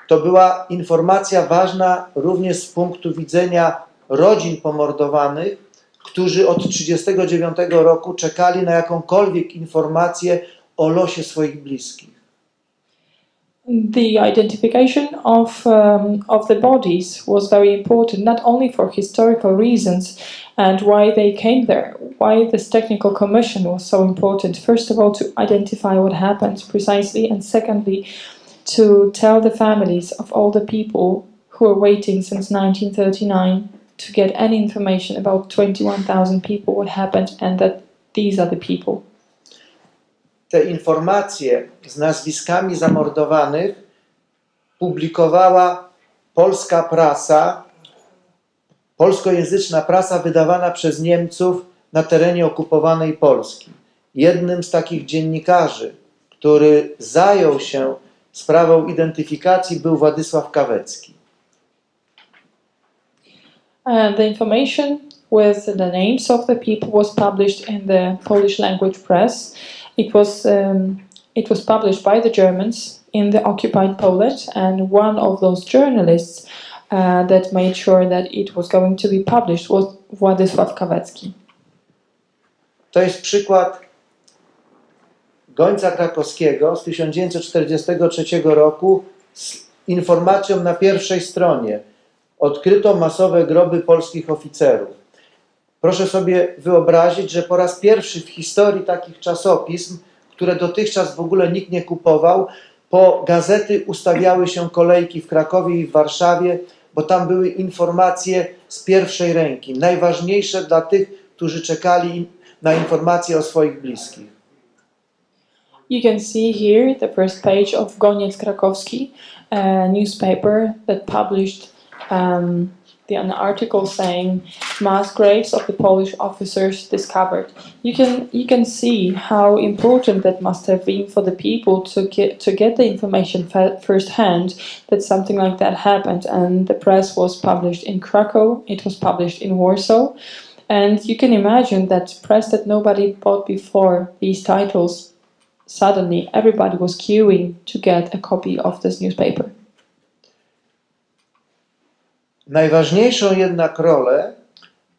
To była informacja ważna również z punktu widzenia rodzin pomordowanych, którzy od 1939 roku czekali na jakąkolwiek informację o losie swoich bliskich. The identification of the bodies was very important, not only for historical reasons and why they came there, why this technical commission was so important. First of all, to identify what happened precisely, and secondly, to tell the families of all the people who were waiting since 1939 to get any information about 21,000 people, what happened, and that these are the people. Te informacje z nazwiskami zamordowanych publikowała polska prasa, polskojęzyczna prasa wydawana przez Niemców na terenie okupowanej Polski. Jednym z takich dziennikarzy, który zajął się sprawą identyfikacji, był Władysław Kawecki. The information with the names of the people was published in the Polish language press. It was published by the Germans in the occupied Poland, and one of those journalists that made sure that it was going to be published was Władysław Kawecki. To jest przykład gońca krakowskiego z 1943 roku z informacją na pierwszej stronie. Odkryto masowe groby polskich oficerów. Proszę sobie wyobrazić, że po raz pierwszy w historii takich czasopism, które dotychczas w ogóle nikt nie kupował, po gazety ustawiały się kolejki w Krakowie i w Warszawie, bo tam były informacje z pierwszej ręki, najważniejsze dla tych, którzy czekali na informacje o swoich bliskich. You can see here the first page of Goniec Krakowski, a newspaper that published an article saying mass graves of the Polish officers discovered. You can see how important that must have been for the people to get the information firsthand that something like that happened. And the press was published in Krakow, it was published in Warsaw, and you can imagine that press that nobody bought before these titles, suddenly everybody was queuing to get a copy of this newspaper. Najważniejszą jednak rolę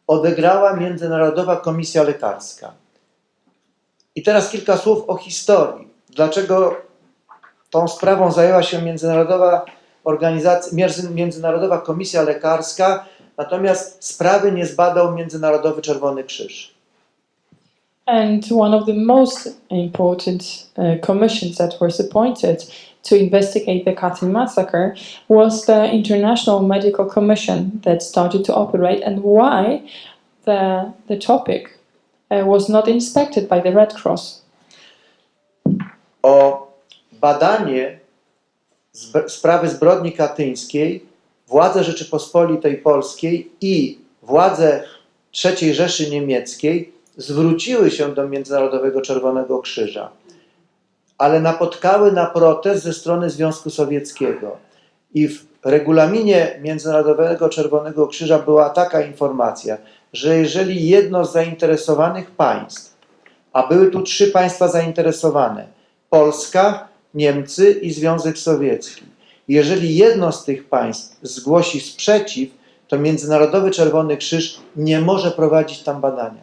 odegrała Międzynarodowa Komisja Lekarska. I teraz kilka słów o historii. Dlaczego tą sprawą zajęła się Międzynarodowa Komisja Lekarska, natomiast sprawy nie zbadał Międzynarodowy Czerwony Krzyż. And one of the most important commissions that was appointed to investigate the Katyn Massacre was the International Medical Commission that started to operate, and why the topic was not inspected by the Red Cross. O badanie sprawy zbrodni katyńskiej władze Rzeczypospolitej Polskiej i władze III Rzeszy Niemieckiej zwróciły się do Międzynarodowego Czerwonego Krzyża, ale napotkały na protest ze strony Związku Sowieckiego. I w regulaminie Międzynarodowego Czerwonego Krzyża była taka informacja, że jeżeli jedno z zainteresowanych państw, a były tu 3 państwa zainteresowane, Polska, Niemcy i Związek Sowiecki, jeżeli jedno z tych państw zgłosi sprzeciw, to Międzynarodowy Czerwony Krzyż nie może prowadzić tam badania.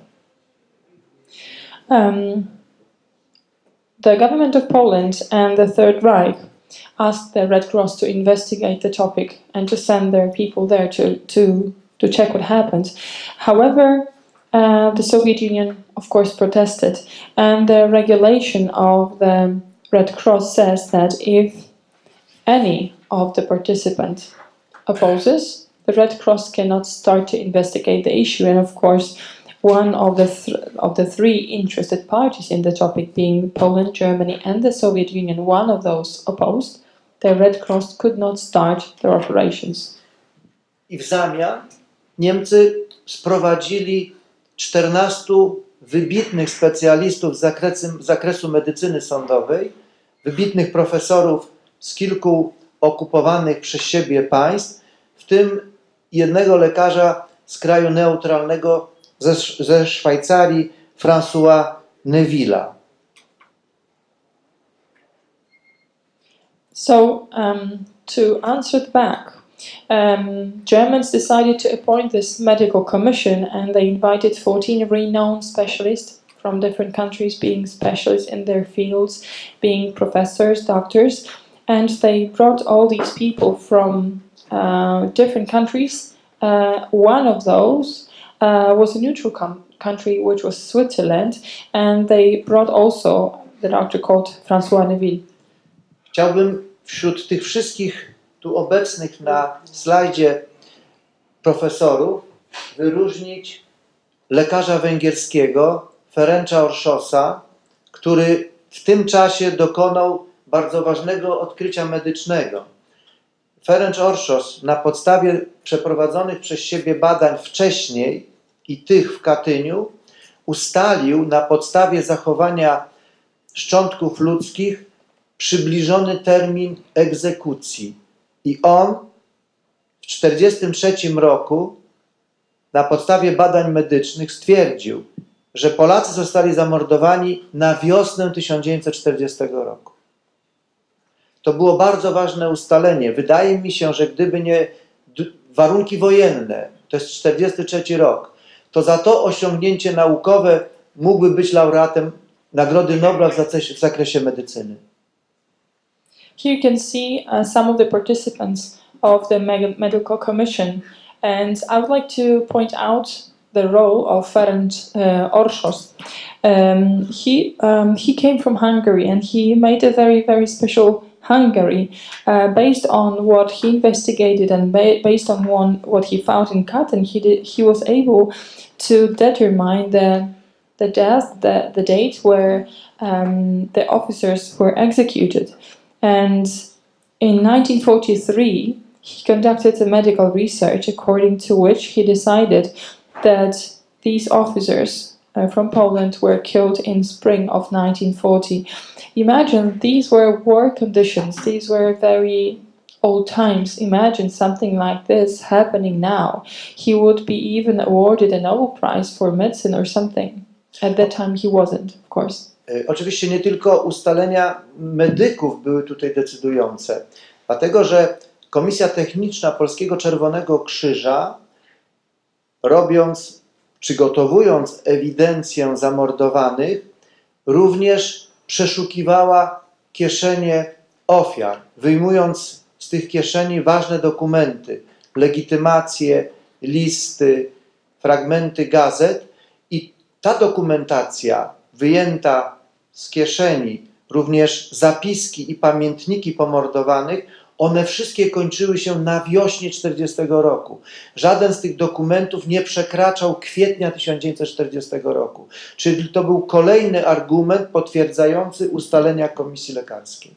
The government of Poland and the Third Reich asked the Red Cross to investigate the topic and to send their people there to check what happened. However, the Soviet Union, of course, protested, and the regulation of the Red Cross says that if any of the participants opposes, the Red Cross cannot start to investigate the issue. And of course, one of the 3 interested parties in the topic, being Poland, Germany, and the Soviet Union, one of those opposed, the Red Cross could not start their operations. I w zamian Niemcy sprowadzili 14 wybitnych specjalistów z zakresu medycyny sądowej, wybitnych profesorów z kilku okupowanych przez siebie państw, w tym jednego lekarza z kraju neutralnego ze Szwajcarii, François Neville'a. So, to answer back, Germans decided to appoint this medical commission, and they invited 14 renowned specialists from different countries, being specialists in their fields, being professors, doctors, and they brought all these people from different countries. One of those was a neutral country, which was Switzerland, and they brought also the doctor called François Neville. Chciałbym wśród tych wszystkich tu obecnych na slajdzie profesorów wyróżnić lekarza węgierskiego Ferencza Orszosa, który w tym czasie dokonał bardzo ważnego odkrycia medycznego. Ferenc Orszos na podstawie przeprowadzonych przez siebie badań wcześniej i tych w Katyniu ustalił na podstawie zachowania szczątków ludzkich przybliżony termin egzekucji. I on w 1943 roku na podstawie badań medycznych stwierdził, że Polacy zostali zamordowani na wiosnę 1940 roku. To było bardzo ważne ustalenie. Wydaje mi się, że gdyby nie warunki wojenne, to jest 1943 rok, to za to osiągnięcie naukowe mógłby być laureatem Nagrody Nobla w zakresie medycyny. Here you can see some of the participants of the medical commission, and I would like to point out the role of Ferenc Orszos. He came from Hungary, and he made a very, very special Hungary based on what he investigated and based on what he found in Katyn. He was able to determine the date where the officers were executed. And in 1943, he conducted a medical research according to which he decided that these officers from Poland were killed in spring of 1940. Imagine, these were war conditions, these were very old times. Imagine something like this happening now. He would be even awarded a Nobel Prize for medicine or something. At that time he wasn't, of course. Oczywiście nie tylko ustalenia medyków były tutaj decydujące, dlatego że Komisja Techniczna Polskiego Czerwonego Krzyża, przygotowując ewidencję zamordowanych, również przeszukiwała kieszenie ofiar, wyjmując z tych kieszeni ważne dokumenty, legitymacje, listy, fragmenty gazet, i ta dokumentacja wyjęta z kieszeni, również zapiski i pamiętniki pomordowanych, one wszystkie kończyły się na wiośnie 1940 roku. Żaden z tych dokumentów nie przekraczał kwietnia 1940 roku. Czyli to był kolejny argument potwierdzający ustalenia komisji lekarskiej.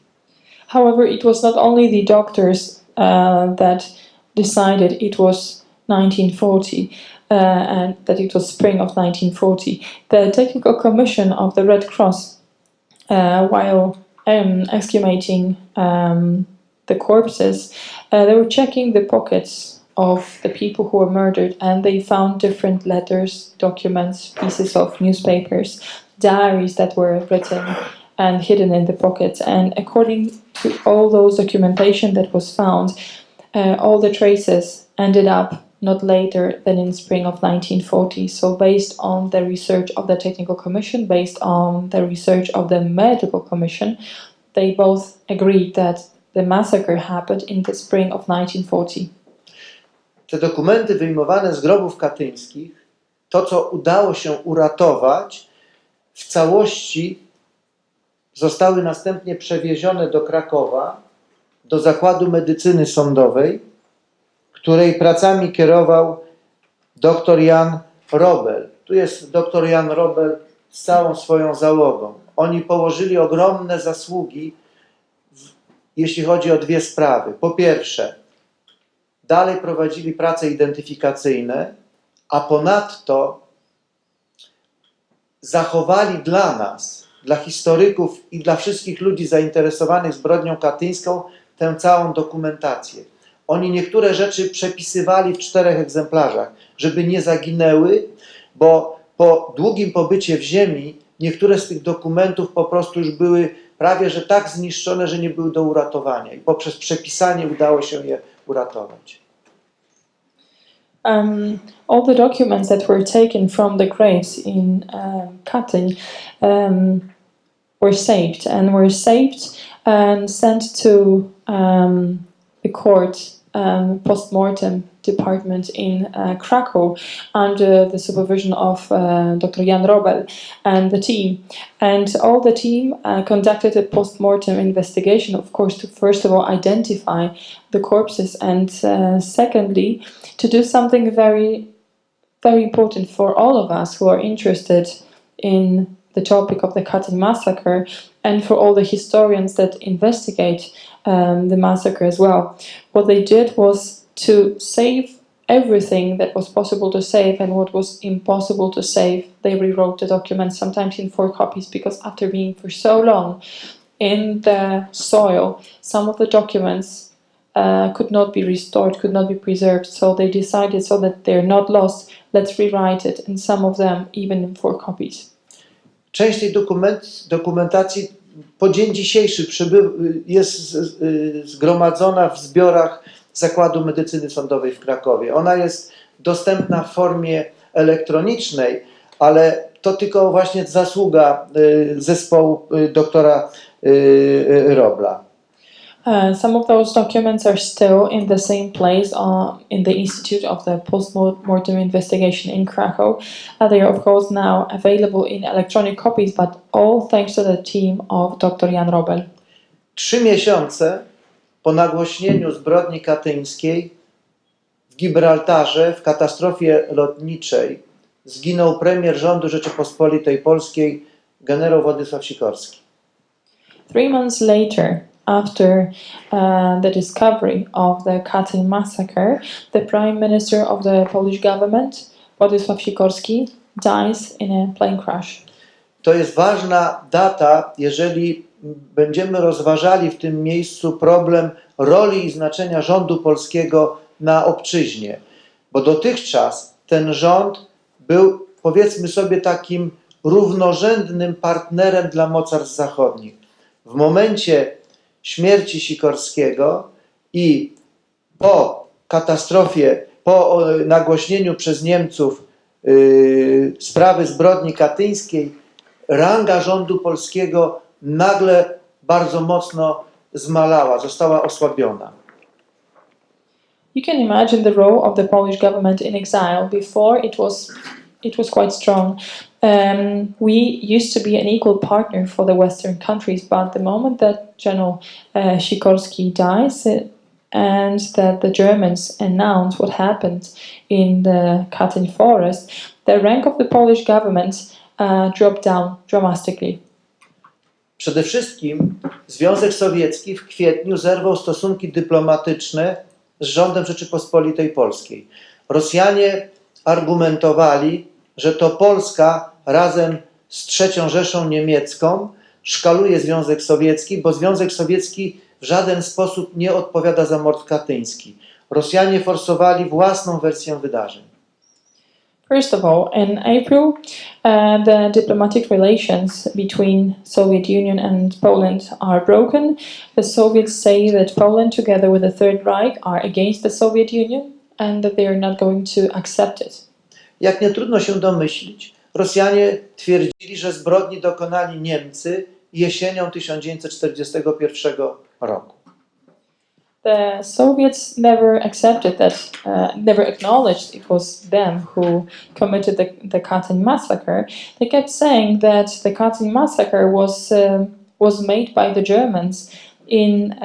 However, it was not only the doctors that decided it was 1940 and that it was spring of 1940. The Technical Commission of the Red Cross, while exhumating the corpses, they were checking the pockets of the people who were murdered, and they found different letters, documents, pieces of newspapers, diaries that were written and hidden in the pockets. And according to all those documentation that was found, all the traces ended up not later than in spring of 1940. So based on the research of the Technical Commission, based on the research of the Medical Commission, they both agreed that the massacre happened in the spring of 1940. Te dokumenty wyjmowane z grobów katyńskich, to co udało się uratować, w całości zostały następnie przewiezione do Krakowa, do Zakładu Medycyny Sądowej, której pracami kierował dr Jan Robel. Tu jest dr Jan Robel z całą swoją załogą. Oni położyli ogromne zasługi, jeśli chodzi o dwie sprawy. Po pierwsze, dalej prowadzili prace identyfikacyjne, a ponadto zachowali dla nas, dla historyków i dla wszystkich ludzi zainteresowanych zbrodnią katyńską tę całą dokumentację. Oni niektóre rzeczy przepisywali w 4 egzemplarzach, żeby nie zaginęły, bo po długim pobycie w ziemi niektóre z tych dokumentów po prostu już były prawie że tak zniszczone, że nie były do uratowania i poprzez przepisanie udało się je uratować. All the documents that were taken from the graves in Katyn were saved and sent to the court postmortem department in Krakow under the supervision of Dr. Jan Robel and the team. And all the team conducted a postmortem investigation, of course, to first of all identify the corpses and secondly, to do something very, very important for all of us who are interested in the topic of the Katyn Massacre and for all the historians that investigate the massacre as well. What they did was to save everything that was possible to save, and what was impossible to save, they rewrote the documents, sometimes in 4 copies, because after being for so long in the soil, some of the documents could not be restored, could not be preserved, so they decided, so that they're not lost, let's rewrite it, and some of them even in 4 copies. Część tej dokumentacji po dzień dzisiejszy jest zgromadzona w zbiorach Zakładu Medycyny Sądowej w Krakowie. Ona jest dostępna w formie elektronicznej, ale to tylko właśnie zasługa zespołu doktora Robla. Some of those documents are still in the same place in the Institute of the Postmortem Investigation in Krakow. They are of course now available in electronic copies, but all thanks to the team of Dr. Jan Robel. 3 miesiące po nagłośnieniu zbrodni katyńskiej w Gibraltarze w katastrofie lotniczej zginął premier rządu Rzeczypospolitej Polskiej generał Władysław Sikorski. 3 months later, after the discovery of the Katyn Massacre, the Prime Minister of the Polish government, Władysław Sikorski, dies in a plane crash. To jest ważna data, jeżeli będziemy rozważali w tym miejscu problem roli i znaczenia rządu polskiego na obczyźnie. Bo dotychczas ten rząd był, powiedzmy sobie, takim równorzędnym partnerem dla mocarstw zachodnich. W momencie śmierci Sikorskiego i po katastrofie, po nagłośnieniu przez Niemców sprawy zbrodni katyńskiej, ranga rządu polskiego nagle bardzo mocno zmalała, została osłabiona. You can imagine the role of the Polish government in exile. Before it was quite strong. We used to be an equal partner for the Western countries, but the moment that General Sikorski dies and that the Germans announced what happened in the Katyn forest, the rank of the Polish government dropped down dramatically. Przede wszystkim Związek Sowiecki w kwietniu zerwał stosunki dyplomatyczne z rządem Rzeczypospolitej Polskiej. Rosjanie argumentowali, że to Polska razem z III Rzeszą Niemiecką szkaluje Związek Sowiecki, bo Związek Sowiecki w żaden sposób nie odpowiada za mord katyński. Rosjanie forsowali własną wersję wydarzeń. First of all, in April, the diplomatic relations between Soviet Union and Poland are broken. The Soviets say that Poland, together with the Third Reich, are against the Soviet Union and that they are not going to accept it. Jak nie trudno się domyślić, Rosjanie twierdzili, że zbrodni dokonali Niemcy jesienią 1941 roku. The Soviets never accepted that, never acknowledged it was them who committed the Katyn Massacre. They kept saying that the Katyn Massacre was made by the Germans in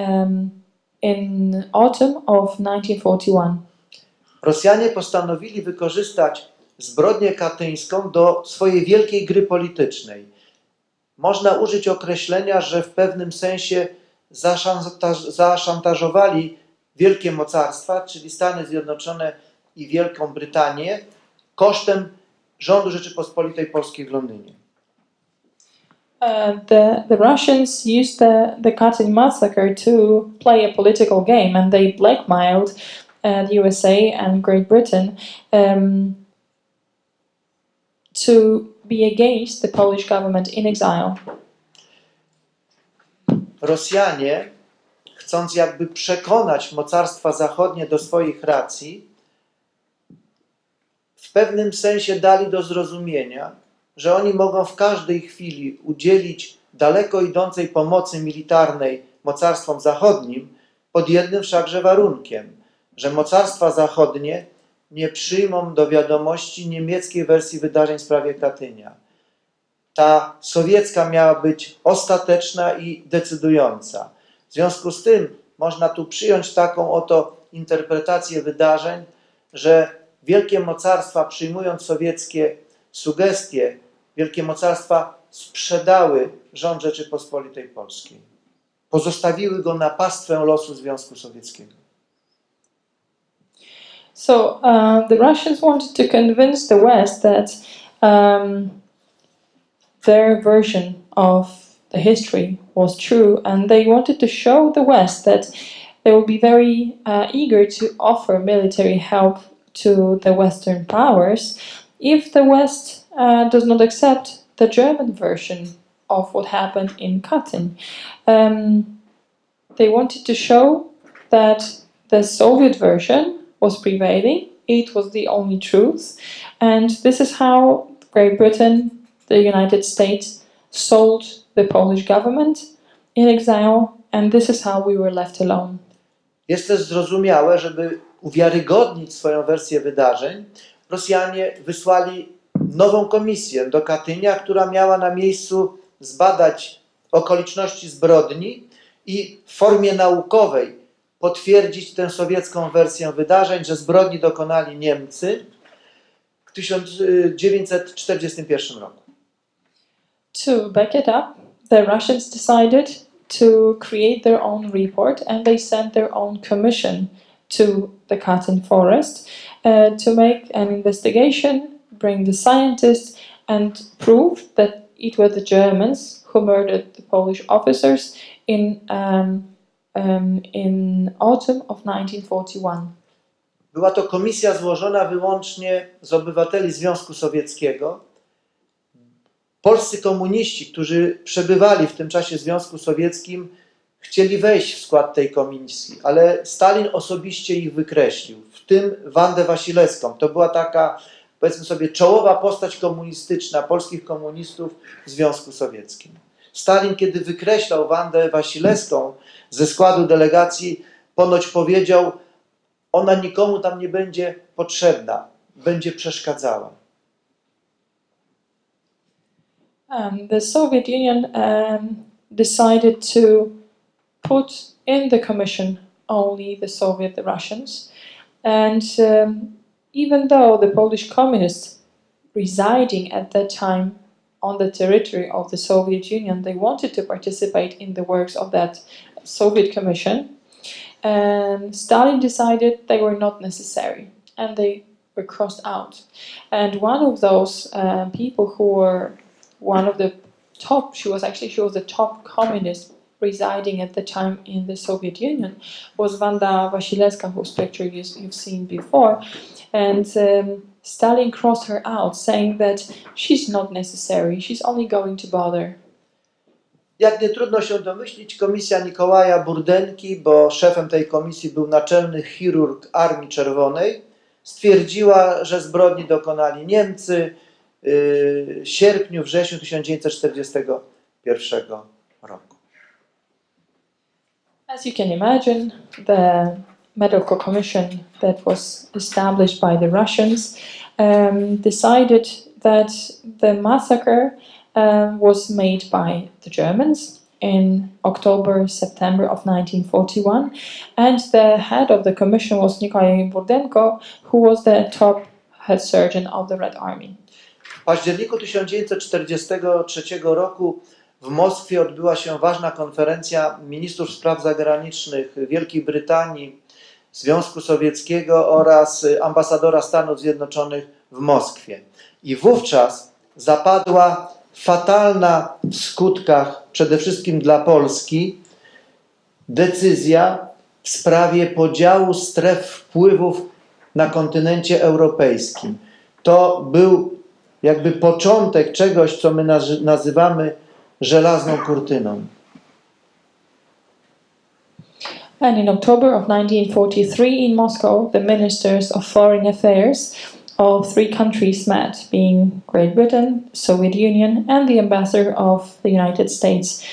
autumn of 1941. Rosjanie postanowili wykorzystać zbrodnię katyńską do swojej wielkiej gry politycznej. Można użyć określenia, że w pewnym sensie zaszantażowali wielkie mocarstwa, czyli Stany Zjednoczone i Wielką Brytanię, kosztem rządu Rzeczypospolitej Polskiej w Londynie. The Russians used the Katyn Massacre to play a political game, and they blackmailed the USA and Great Britain to be against the Polish government in exile. Rosjanie, chcąc jakby przekonać mocarstwa zachodnie do swoich racji, w pewnym sensie dali do zrozumienia, że oni mogą w każdej chwili udzielić daleko idącej pomocy militarnej mocarstwom zachodnim, pod jednym wszakże warunkiem, że mocarstwa zachodnie nie przyjmą do wiadomości niemieckiej wersji wydarzeń w sprawie Katynia. Ta sowiecka miała być ostateczna i decydująca. W związku z tym można tu przyjąć taką oto interpretację wydarzeń, że wielkie mocarstwa, przyjmując sowieckie sugestie, wielkie mocarstwa sprzedały rząd Rzeczypospolitej Polskiej. Pozostawiły go na pastwę losu Związku Sowieckiego. So the Russians wanted to convince the West that their version of the history was true, and they wanted to show the West that they would be very eager to offer military help to the Western powers if the West does not accept the German version of what happened in Katyn. They wanted to show that the Soviet version was prevailing, it was the only truth, and this is how Great Britain, the United States, sold the Polish government in exile, and this is how we were left alone. Jest też zrozumiałe, żeby uwiarygodnić swoją wersję wydarzeń, Rosjanie wysłali nową komisję do Katynia, która miała na miejscu zbadać okoliczności zbrodni i w formie naukowej potwierdzić tę sowiecką wersję wydarzeń, że zbrodni dokonali Niemcy w 1941 roku. To back it up, the Russians decided to create their own report, and they sent their own commission to the Katyn forest to make an investigation, bring the scientists, and prove that it were the Germans who murdered the Polish officers in autumn of 1941. Była to komisja złożona wyłącznie z obywateli Związku Sowieckiego. Polscy komuniści, którzy przebywali w tym czasie w Związku Sowieckim, chcieli wejść w skład tej komisji, ale Stalin osobiście ich wykreślił, w tym Wandę Wasilewską. To była taka, powiedzmy sobie, czołowa postać komunistyczna polskich komunistów w Związku Sowieckim. Stalin, kiedy wykreślał Wandę Wasilewską ze składu delegacji, ponoć powiedział, ona nikomu tam nie będzie potrzebna, będzie przeszkadzała. The Soviet Union decided to put in the commission only the Russians, and even though the Polish communists residing at that time on the territory of the Soviet Union. They wanted to participate in the works of that Soviet Commission. And Stalin decided they were not necessary, and they were crossed out. And one of those people who were one of the top, she was the top communist residing at the time in the Soviet Union, was Wanda Wasilewska, whose picture you've seen before. And Stalin crossed her out, saying that she's not necessary, she's only going to bother. Jak nie trudno się domyślić, komisja Mikołaja Burdenki, bo szefem tej komisji był naczelny chirurg Armii Czerwonej, stwierdziła, że zbrodni dokonali Niemcy w sierpniu, wrześniu 1941 roku. As you can imagine, the medical commission that was established by the Russians decided that the massacre was made by the Germans in October, September of 1941, and the head of the commission was Nikolai Burdenko, who was the top head surgeon of the Red Army. W październiku 1943 roku w Moskwie odbyła się ważna konferencja ministrów spraw zagranicznych Wielkiej Brytanii, Związku Sowieckiego oraz ambasadora Stanów Zjednoczonych w Moskwie. I wówczas zapadła fatalna w skutkach, przede wszystkim dla Polski, decyzja w sprawie podziału stref wpływów na kontynencie europejskim. To był jakby początek czegoś, co my nazywamy żelazną kurtyną. And in October of 1943 in Moscow, the ministers of foreign affairs of three countries met, being Great Britain, Soviet Union, and the ambassador of the United States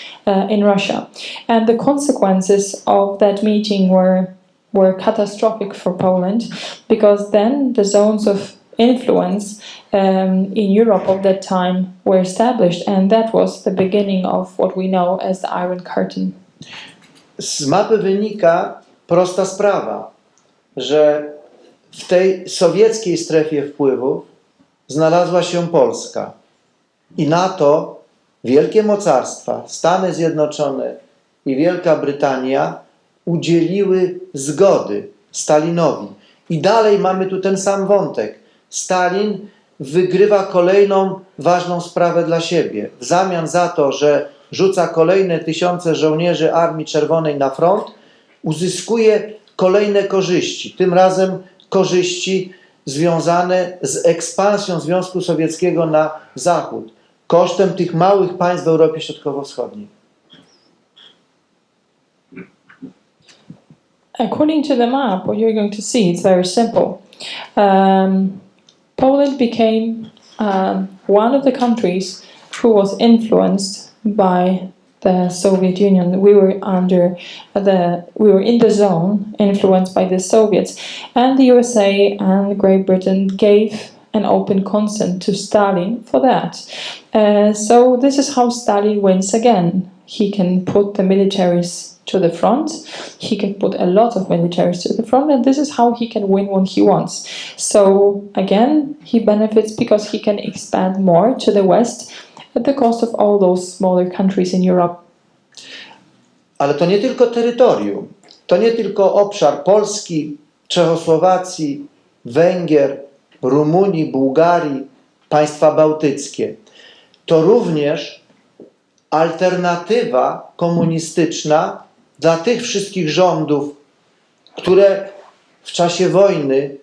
in Russia. And the consequences of that meeting were catastrophic for Poland, because then the zones of influence in Europe of that time were established, and that was the beginning of what we know as the Iron Curtain. Z mapy wynika prosta sprawa, że w tej sowieckiej strefie wpływów znalazła się Polska. I na to wielkie mocarstwa, Stany Zjednoczone i Wielka Brytania, udzieliły zgody Stalinowi. I dalej mamy tu ten sam wątek. Stalin wygrywa kolejną ważną sprawę dla siebie. W zamian za to, że rzuca kolejne tysiące żołnierzy Armii Czerwonej na front, uzyskuje kolejne korzyści. Tym razem korzyści związane z ekspansją Związku Sowieckiego na zachód, kosztem tych małych państw w Europie Środkowo-Wschodniej. According to the map, what you're going to see, it's very simple. Poland became one of the countries who was influenced by the Soviet Union. We were in the zone influenced by the Soviets, and the USA and Great Britain gave an open consent to Stalin for that. So this is how Stalin wins again. He can put the militaries to the front, he can put a lot of militaries to the front, and this is how he can win when he wants. So again, he benefits because he can expand more to the west at the cost of all those smaller countries in Europe. Ale to nie tylko terytorium, to nie tylko obszar Polski, Czechosłowacji, Węgier, Rumunii, Bułgarii, państwa bałtyckie. To również alternatywa komunistyczna dla tych wszystkich rządów, które w czasie wojny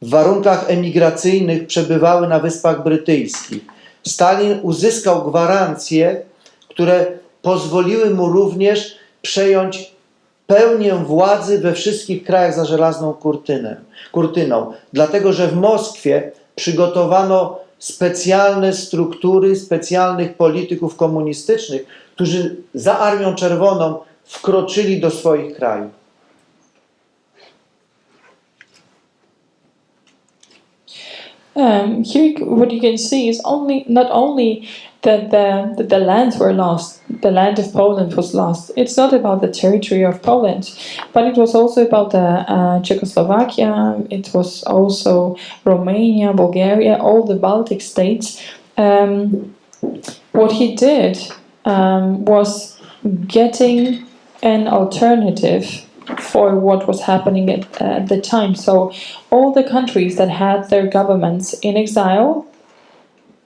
w warunkach emigracyjnych przebywały na Wyspach Brytyjskich. Stalin uzyskał gwarancje, które pozwoliły mu również przejąć pełnię władzy we wszystkich krajach za żelazną kurtyną. Dlatego, że w Moskwie przygotowano specjalne struktury, specjalnych polityków komunistycznych, którzy za Armią Czerwoną wkroczyli do swoich krajów. Here, what you can see is not only that the lands were lost, the land of Poland was lost. It's not about the territory of Poland, but it was also about the Czechoslovakia. It was also Romania, Bulgaria, all the Baltic states. What he did was getting an alternative for what was happening at the time. So all the countries that had their governments in exile,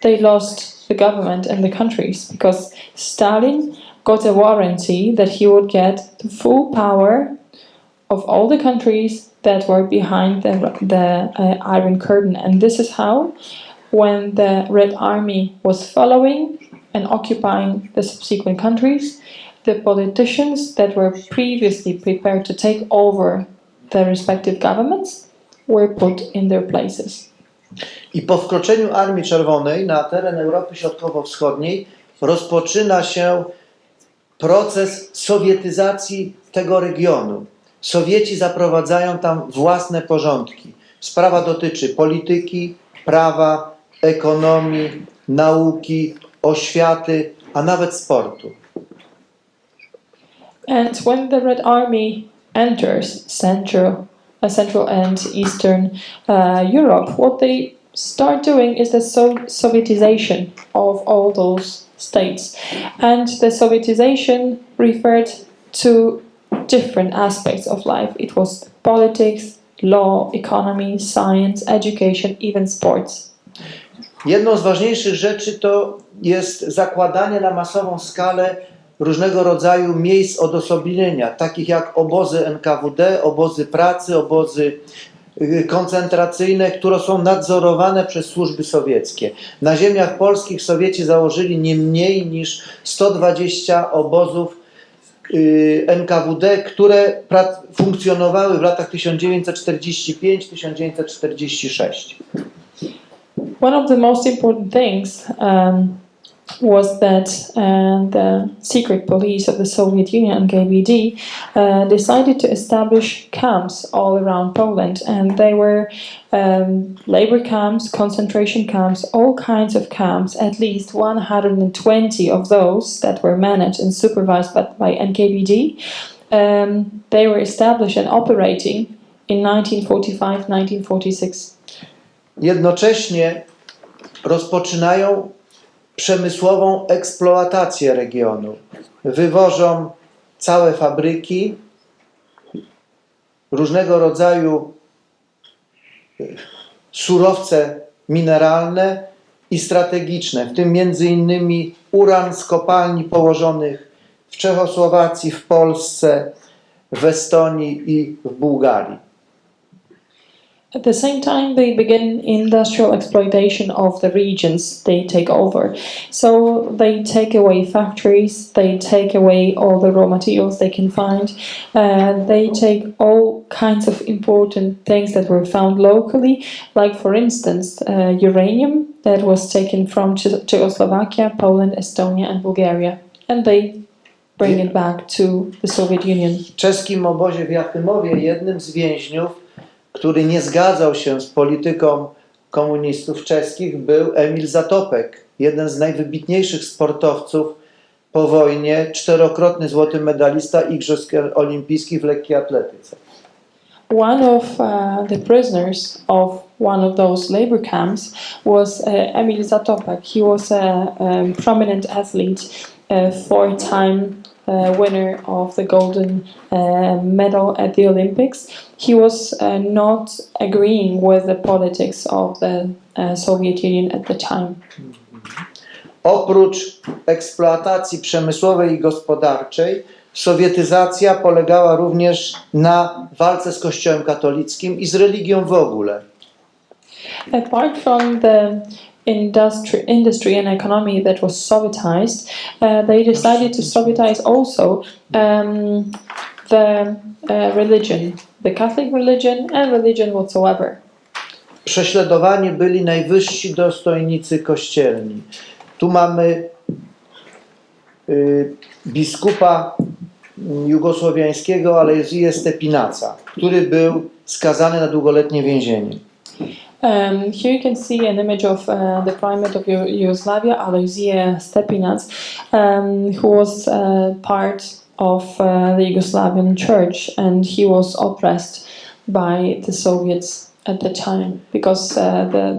they lost the government and the countries because Stalin got a warranty that he would get the full power of all the countries that were behind the Iron Curtain. And this is how, when the Red Army was following and occupying the subsequent countries, the politicians that were previously prepared to take over the respective governments were put in their places. I po wkroczeniu Armii Czerwonej na teren Europy Środkowo-Wschodniej rozpoczyna się proces sowietyzacji tego regionu. Sowieci zaprowadzają tam własne porządki. Sprawa dotyczy polityki, prawa, ekonomii, nauki, oświaty, a nawet sportu. And when the Red Army enters Central and Eastern Europe, what they start doing is the Sovietization of all those states. And the Sovietization referred to different aspects of life. It was politics, law, economy, science, education, even sports. Jedną z ważniejszych rzeczy to jest zakładanie na masową skalę różnego rodzaju miejsc odosobnienia, takich jak obozy NKWD, obozy pracy, obozy koncentracyjne, które są nadzorowane przez służby sowieckie. Na ziemiach polskich Sowieci założyli nie mniej niż 120 obozów NKWD, które funkcjonowały w latach 1945-1946. One of the most important things was that the secret police of the Soviet Union, NKVD, decided to establish camps all around Poland, and they were labor camps, concentration camps, all kinds of camps, at least 120 of those that were managed and supervised by NKVD. They were established and operating in 1945-1946. Jednocześnie rozpoczynają przemysłową eksploatację regionu. Wywożą całe fabryki, różnego rodzaju surowce mineralne i strategiczne, w tym między innymi uran z kopalni położonych w Czechosłowacji, w Polsce, w Estonii i w Bułgarii. At the same time, they begin industrial exploitation of the regions they take over. So they take away factories, they take away all the raw materials they can find, they take all kinds of important things that were found locally, like for instance uranium that was taken from Czechoslovakia, Poland, Estonia and Bulgaria, and they bring it back to the Soviet Union. W czeskim obozie w Jachymowie jednym z więźniów, który nie zgadzał się z polityką komunistów czeskich, był Emil Zatopek, jeden z najwybitniejszych sportowców po wojnie, 4-krotny złoty medalista Igrzysk Olimpijskich w lekkiej atletyce. One of the prisoners of one of those labor camps was Emil Zatopek. He was a prominent athlete, a 4-time winner of the golden medal at the Olympics. He was not agreeing with the politics of the Soviet Union at the time. Oprócz eksploatacji przemysłowej i gospodarczej, sowietyzacja polegała również na walce z Kościołem katolickim i z religią w ogóle. Apart from the industry and economy that was Sovietized, they decided to Sovietize also the religion, the Catholic religion and religion whatsoever. Prześladowani byli najwyżsi dostojnicy kościelni. Tu mamy biskupa jugosłowiańskiego Alojzję Stepinaca, który był skazany na długoletnie więzienie. Here you can see an image of the primate of Yugoslavia, Alojzję Stepinac, who was part of the Yugoslavian church, and he was oppressed by the Soviets at the time because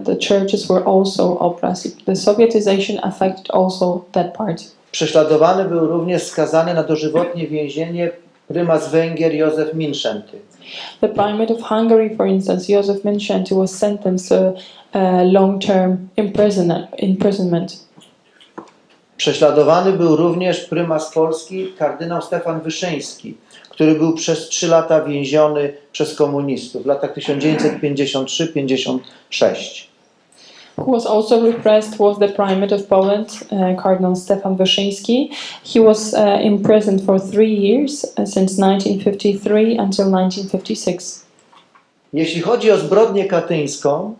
the churches were also oppressive. The Sovietization affected also that part. Prześladowany był również skazany na dożywotnie więzienie prymas Węgier Józef Mindszenty. The Primate of Hungary, for instance, Józef Mindszenty, was sentenced to long-term imprisonment. Prześladowany był również prymas Polski kardynał Stefan Wyszyński, który był przez 3 lata więziony przez komunistów w latach 1953-56. Who was also repressed was the Primate of Poland, Cardinal Stefan Wyszyński. He was imprisoned for 3 years since 1953 until 1956. Jeśli chodzi o zbrodnię katyńską,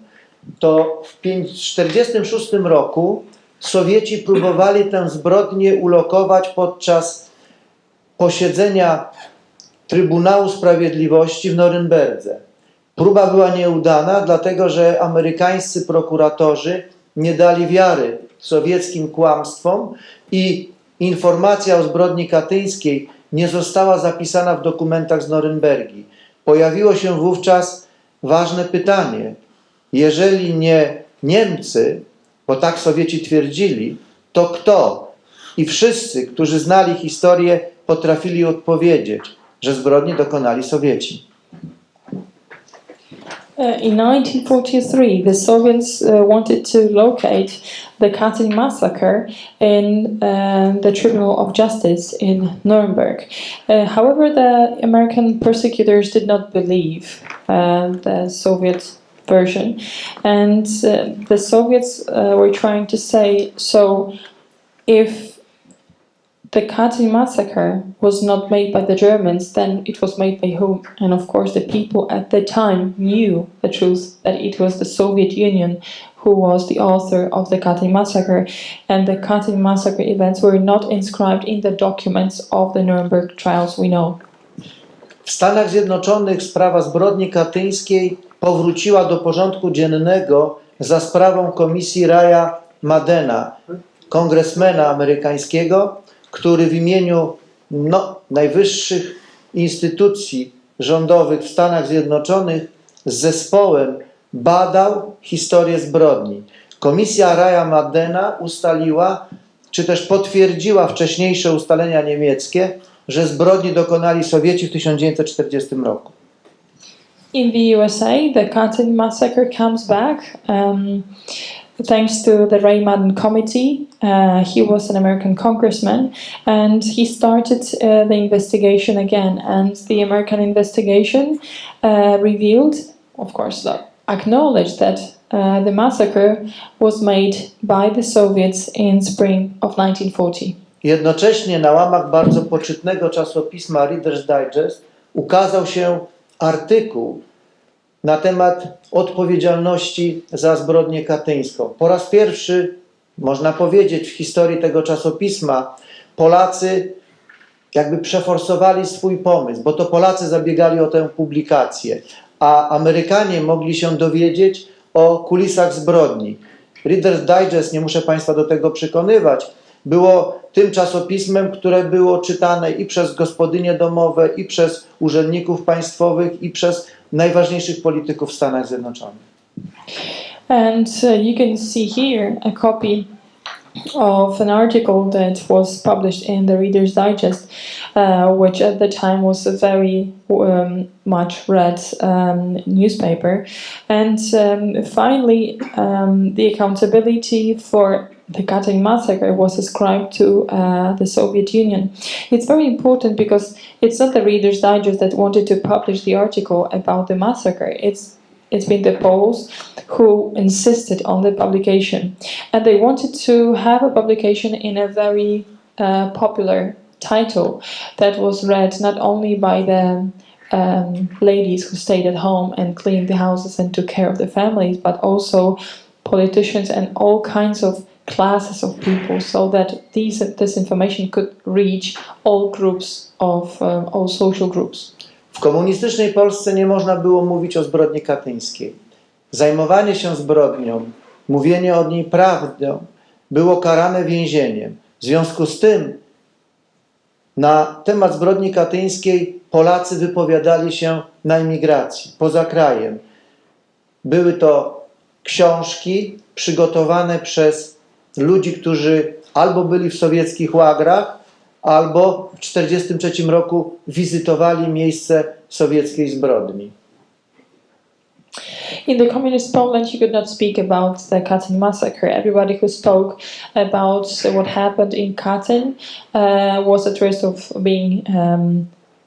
to w 1946 roku Sowieci próbowali tę zbrodnię ulokować podczas posiedzenia Trybunału Sprawiedliwości w Norymberdze. Próba była nieudana, dlatego że amerykańscy prokuratorzy nie dali wiary sowieckim kłamstwom i informacja o zbrodni katyńskiej nie została zapisana w dokumentach z Norymbergi. Pojawiło się wówczas ważne pytanie. Jeżeli nie Niemcy, bo tak Sowieci twierdzili, to kto? I wszyscy, którzy znali historię, potrafili odpowiedzieć, że zbrodni dokonali Sowieci. In 1943, the Soviets wanted to locate the Katyn Massacre in the Tribunal of Justice in Nuremberg. However, the American persecutors did not believe the Soviet version, and the Soviets were trying to say, so if the Katyn Massacre was not made by the Germans, then it was made by whom? And of course the people at the time knew the truth, that it was the Soviet Union who was the author of the Katyn Massacre, and the Katyn Massacre events were not inscribed in the documents of the Nuremberg trials we know. W Stanach Zjednoczonych sprawa zbrodni katyńskiej powróciła do porządku dziennego za sprawą komisji Raya Madena, kongresmena amerykańskiego, który w imieniu najwyższych instytucji rządowych w Stanach Zjednoczonych z zespołem badał historię zbrodni. Komisja Raya Madena ustaliła, czy też potwierdziła wcześniejsze ustalenia niemieckie, że zbrodni dokonali Sowieci w 1940 roku. In the USA, the Katyn Massacre comes back thanks to the Ray Madden Committee. He was an American congressman, and he started the investigation again. And the American investigation revealed, of course, acknowledged that the massacre was made by the Soviets in spring of 1940. Jednocześnie na łamach bardzo poczytnego czasopisma Reader's Digest ukazał się artykuł na temat odpowiedzialności za zbrodnię katyńską. Po raz pierwszy, można powiedzieć, w historii tego czasopisma Polacy jakby przeforsowali swój pomysł, bo to Polacy zabiegali o tę publikację, a Amerykanie mogli się dowiedzieć o kulisach zbrodni. Reader's Digest, nie muszę Państwa do tego przekonywać, było tym czasopismem, które było czytane i przez gospodynie domowe, i przez urzędników państwowych, i przez najważniejszych polityków w Stanach Zjednoczonych. And you can see here a copy of an article that was published in the Reader's Digest, which at the time was a very much read newspaper. And finally, the accountability for the Katyn Massacre was ascribed to the Soviet Union. It's very important because it's not the Reader's Digest that wanted to publish the article about the massacre. It's been the Poles who insisted on the publication, and they wanted to have a publication in a very popular title that was read not only by the ladies who stayed at home and cleaned the houses and took care of the families, but also politicians and all kinds of classes of people, so that this information could reach all groups of all social groups. W komunistycznej Polsce nie można było mówić o zbrodni katyńskiej. Zajmowanie się zbrodnią, mówienie o niej prawdą było karane więzieniem. W związku z tym na temat zbrodni katyńskiej Polacy wypowiadali się na emigracji, poza krajem. Były to książki przygotowane przez ludzi, którzy albo byli w sowieckich łagrach, albo w 1943 roku wizytowali miejsce sowieckiej zbrodni. In the communist Poland, you could not speak about the Katyn Massacre. Everybody who spoke about what happened in Katyn was at risk of being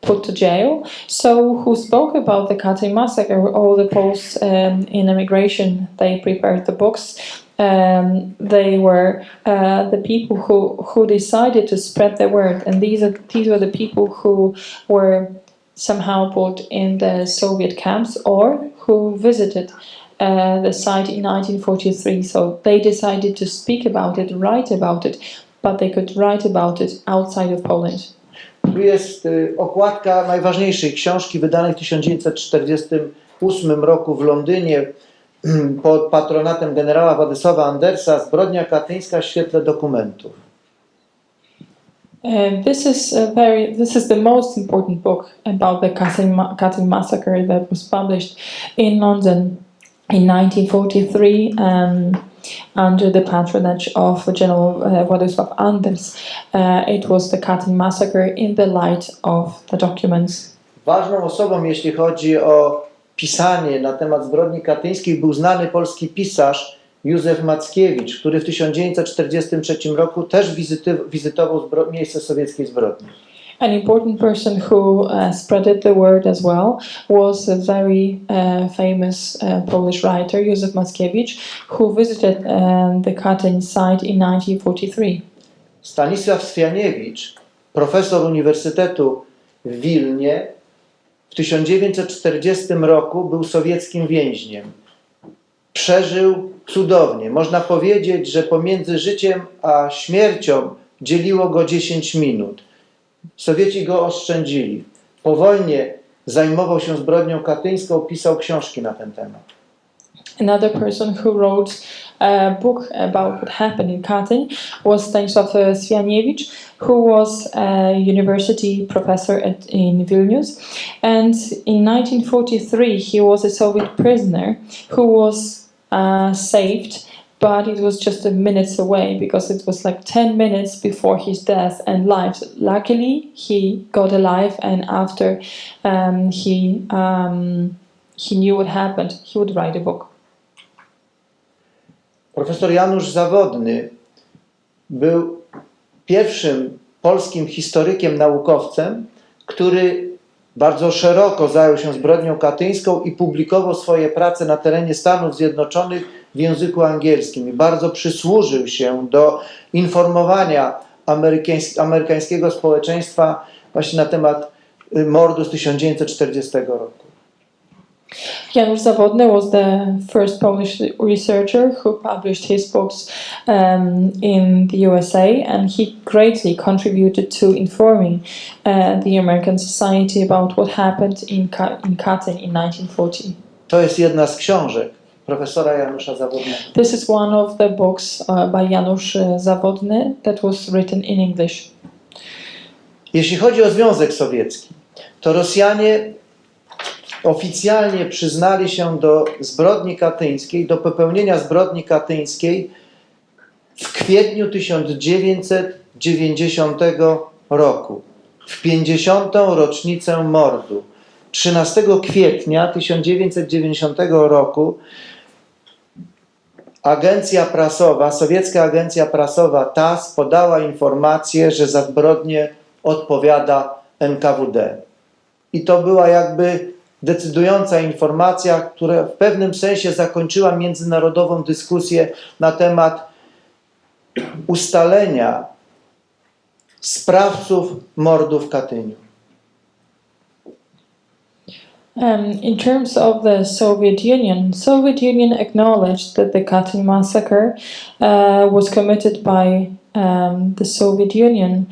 put to jail. So who spoke about the Katyn Massacre? All the Poles in emigration, they prepared the books. They were the people who decided to spread the word, and these were the people who were somehow put in the Soviet camps or who visited the site in 1943. So they decided to speak about it, write about it, but they could write about it outside of Poland. Tu jest okładka najważniejszej książki wydanej w 1948 roku w Londynie pod patronatem generała Władysława Andersa, Zbrodnia katyńska w świetle dokumentów. This is the most important book about the Katyn Massacre that was published in London in 1943 under the patronage of General Władysław Anders. It was the Katyn Massacre in the light of the documents. Ważną osobą, jeśli chodzi o pisanie na temat zbrodni katyńskiej, był znany polski pisarz Józef Mackiewicz, który w 1943 roku też wizytował miejsce sowieckiej zbrodni. An important person who spreaded the word as well was a very famous Polish writer, Józef Mackiewicz, who visited the Katyn site in 1943. Stanisław Swianiewicz, profesor Uniwersytetu w Wilnie, w 1940 roku był sowieckim więźniem. Przeżył cudownie. Można powiedzieć, że pomiędzy życiem a śmiercią dzieliło go 10 minut. Sowieci go oszczędzili. Po wojnie zajmował się zbrodnią katyńską, pisał książki na ten temat. Another person who wrote a book about what happened in Katyn was Stanisław Swianiewicz, who was a university professor in Vilnius. And in 1943 he was a Soviet prisoner who was saved, but it was just a minutes away because it was like 10 minutes before his death and life. Luckily he got alive, and after he knew what happened, he would write a book. Profesor Janusz Zawodny był pierwszym polskim historykiem, naukowcem, który bardzo szeroko zajął się zbrodnią katyńską i publikował swoje prace na terenie Stanów Zjednoczonych w języku angielskim i bardzo przysłużył się do informowania amerykańskiego społeczeństwa właśnie na temat mordu z 1940 roku. Janusz Zawodny was the first Polish researcher who published his books in the USA, and he greatly contributed to informing the American society about what happened in Katyn in 1940. To jest jedna z książek profesora Janusza Zawodnego. This is one of the books by Janusz Zawodny that was written in English. Jeśli chodzi o Związek Sowiecki, to Rosjanie oficjalnie przyznali się do zbrodni katyńskiej, do popełnienia zbrodni katyńskiej w kwietniu 1990 roku, w 50. rocznicę mordu. 13 kwietnia 1990 roku agencja prasowa, sowiecka agencja prasowa TASS podała informację, że za zbrodnię odpowiada NKWD. I to była jakby decydująca informacja, która w pewnym sensie zakończyła międzynarodową dyskusję na temat ustalenia sprawców mordu w Katyniu. In terms of the Soviet Union acknowledged that the Katyn Massacre was committed by the Soviet Union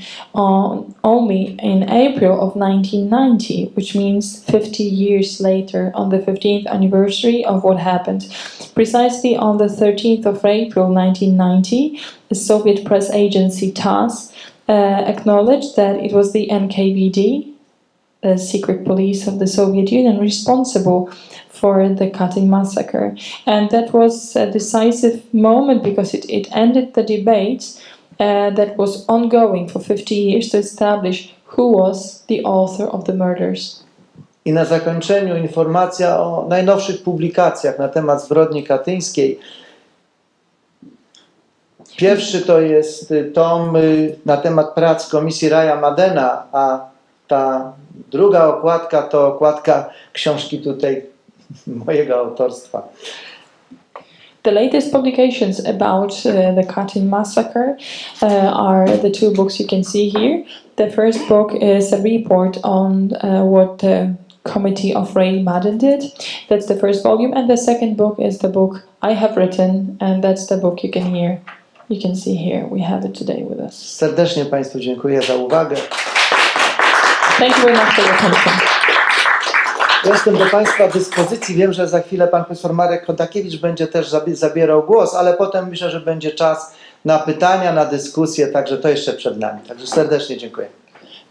only in April of 1990, which means 50 years later, on the 15th anniversary of what happened. Precisely on the 13th of April 1990, the Soviet press agency TASS acknowledged that it was the NKVD, the secret police of the Soviet Union, responsible for the Katyn Massacre. And that was a decisive moment because it ended the debate that was ongoing for 50 years to establish who was the author of the murders. I na zakończeniu informacja o najnowszych publikacjach na temat zbrodni katyńskiej. Pierwszy to jest tom na temat prac Komisji Raja Madena, a ta druga okładka to okładka książki tutaj mojego autorstwa. The latest publications about the Katyn Massacre are the two books you can see here. The first book is a report on what the Committee of Ray Madden did. That's the first volume. And the second book is the book I have written, and that's the book you can see here. We have it today with us. Serdecznie Państwu dziękuję za uwagę. Thank you very much for your attention. Jestem do Państwa dyspozycji. Wiem, że za chwilę pan profesor Marek Kontakiewicz będzie też zabierał głos, ale potem myślę, że będzie czas na pytania, na dyskusję, także to jeszcze przed nami. Także serdecznie dziękuję.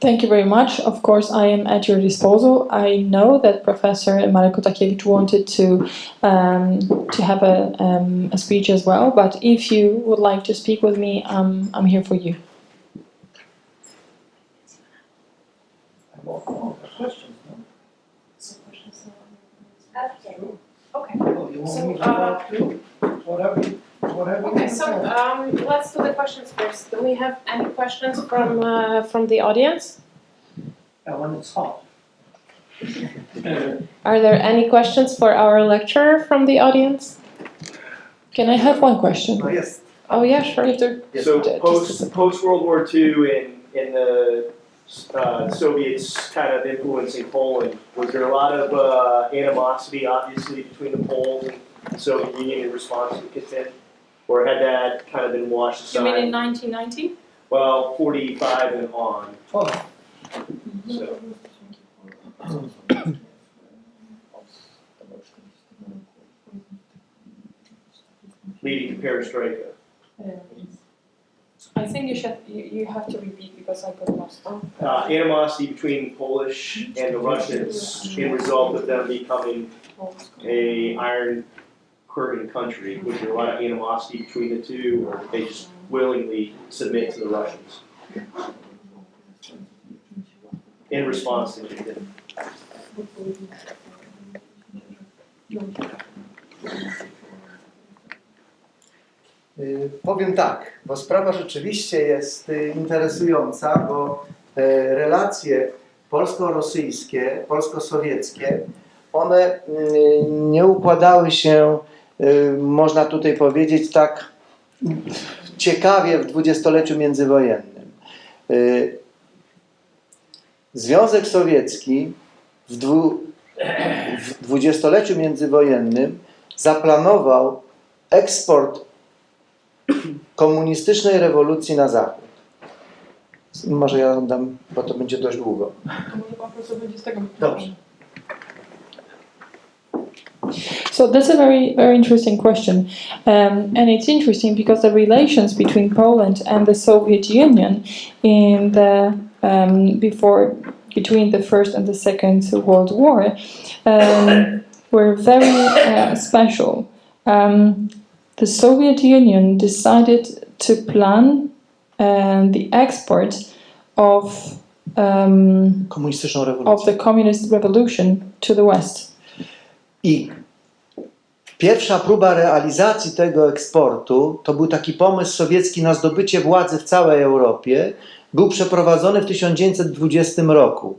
Thank you very much. Of course, I am at your disposal. I know that Professor Marek Kontakiewicz wanted to have a speech as well, but if you would like to speak with me, I'm here for you. Okay, so let's do the questions first. Do we have any questions from the audience? When it's hot. Are there any questions for our lecturer from the audience? Can I have one question? Yes. Oh yeah, sure. So post World War II in the Soviets kind of influencing Poland, was there a lot of animosity obviously between the Poles and the Soviet Union in response to Katyn? Or had that kind of been washed aside? You mean in 1990? Well, 45 and on. Oh. So. Leading to perestroika. I think you have to repeat because I got lost. Animosity between Polish and the Russians in result of them becoming a iron curtain country. Was there a lot of animosity between the two, or did they just willingly submit to the Russians in response to Katyn? Powiem tak, bo sprawa rzeczywiście jest interesująca, bo relacje polsko-rosyjskie, polsko-sowieckie, one nie układały się, można tutaj powiedzieć, tak ciekawie w dwudziestoleciu międzywojennym. Związek Sowiecki w dwudziestoleciu międzywojennym zaplanował eksport komunistycznej rewolucji na zachód. Może ja dam, bo to będzie dość długo. Dobrze. So that's a very, very interesting question. And it's interesting because the relations between Poland and the Soviet Union in the between the First and the Second World War were very special. The Soviet Union decided to plan the export of Komunistyczną rewolucję. of the communist revolution to the West. I pierwsza próba realizacji tego eksportu, to był taki pomysł sowiecki na zdobycie władzy w całej Europie, był przeprowadzony w 1920 roku,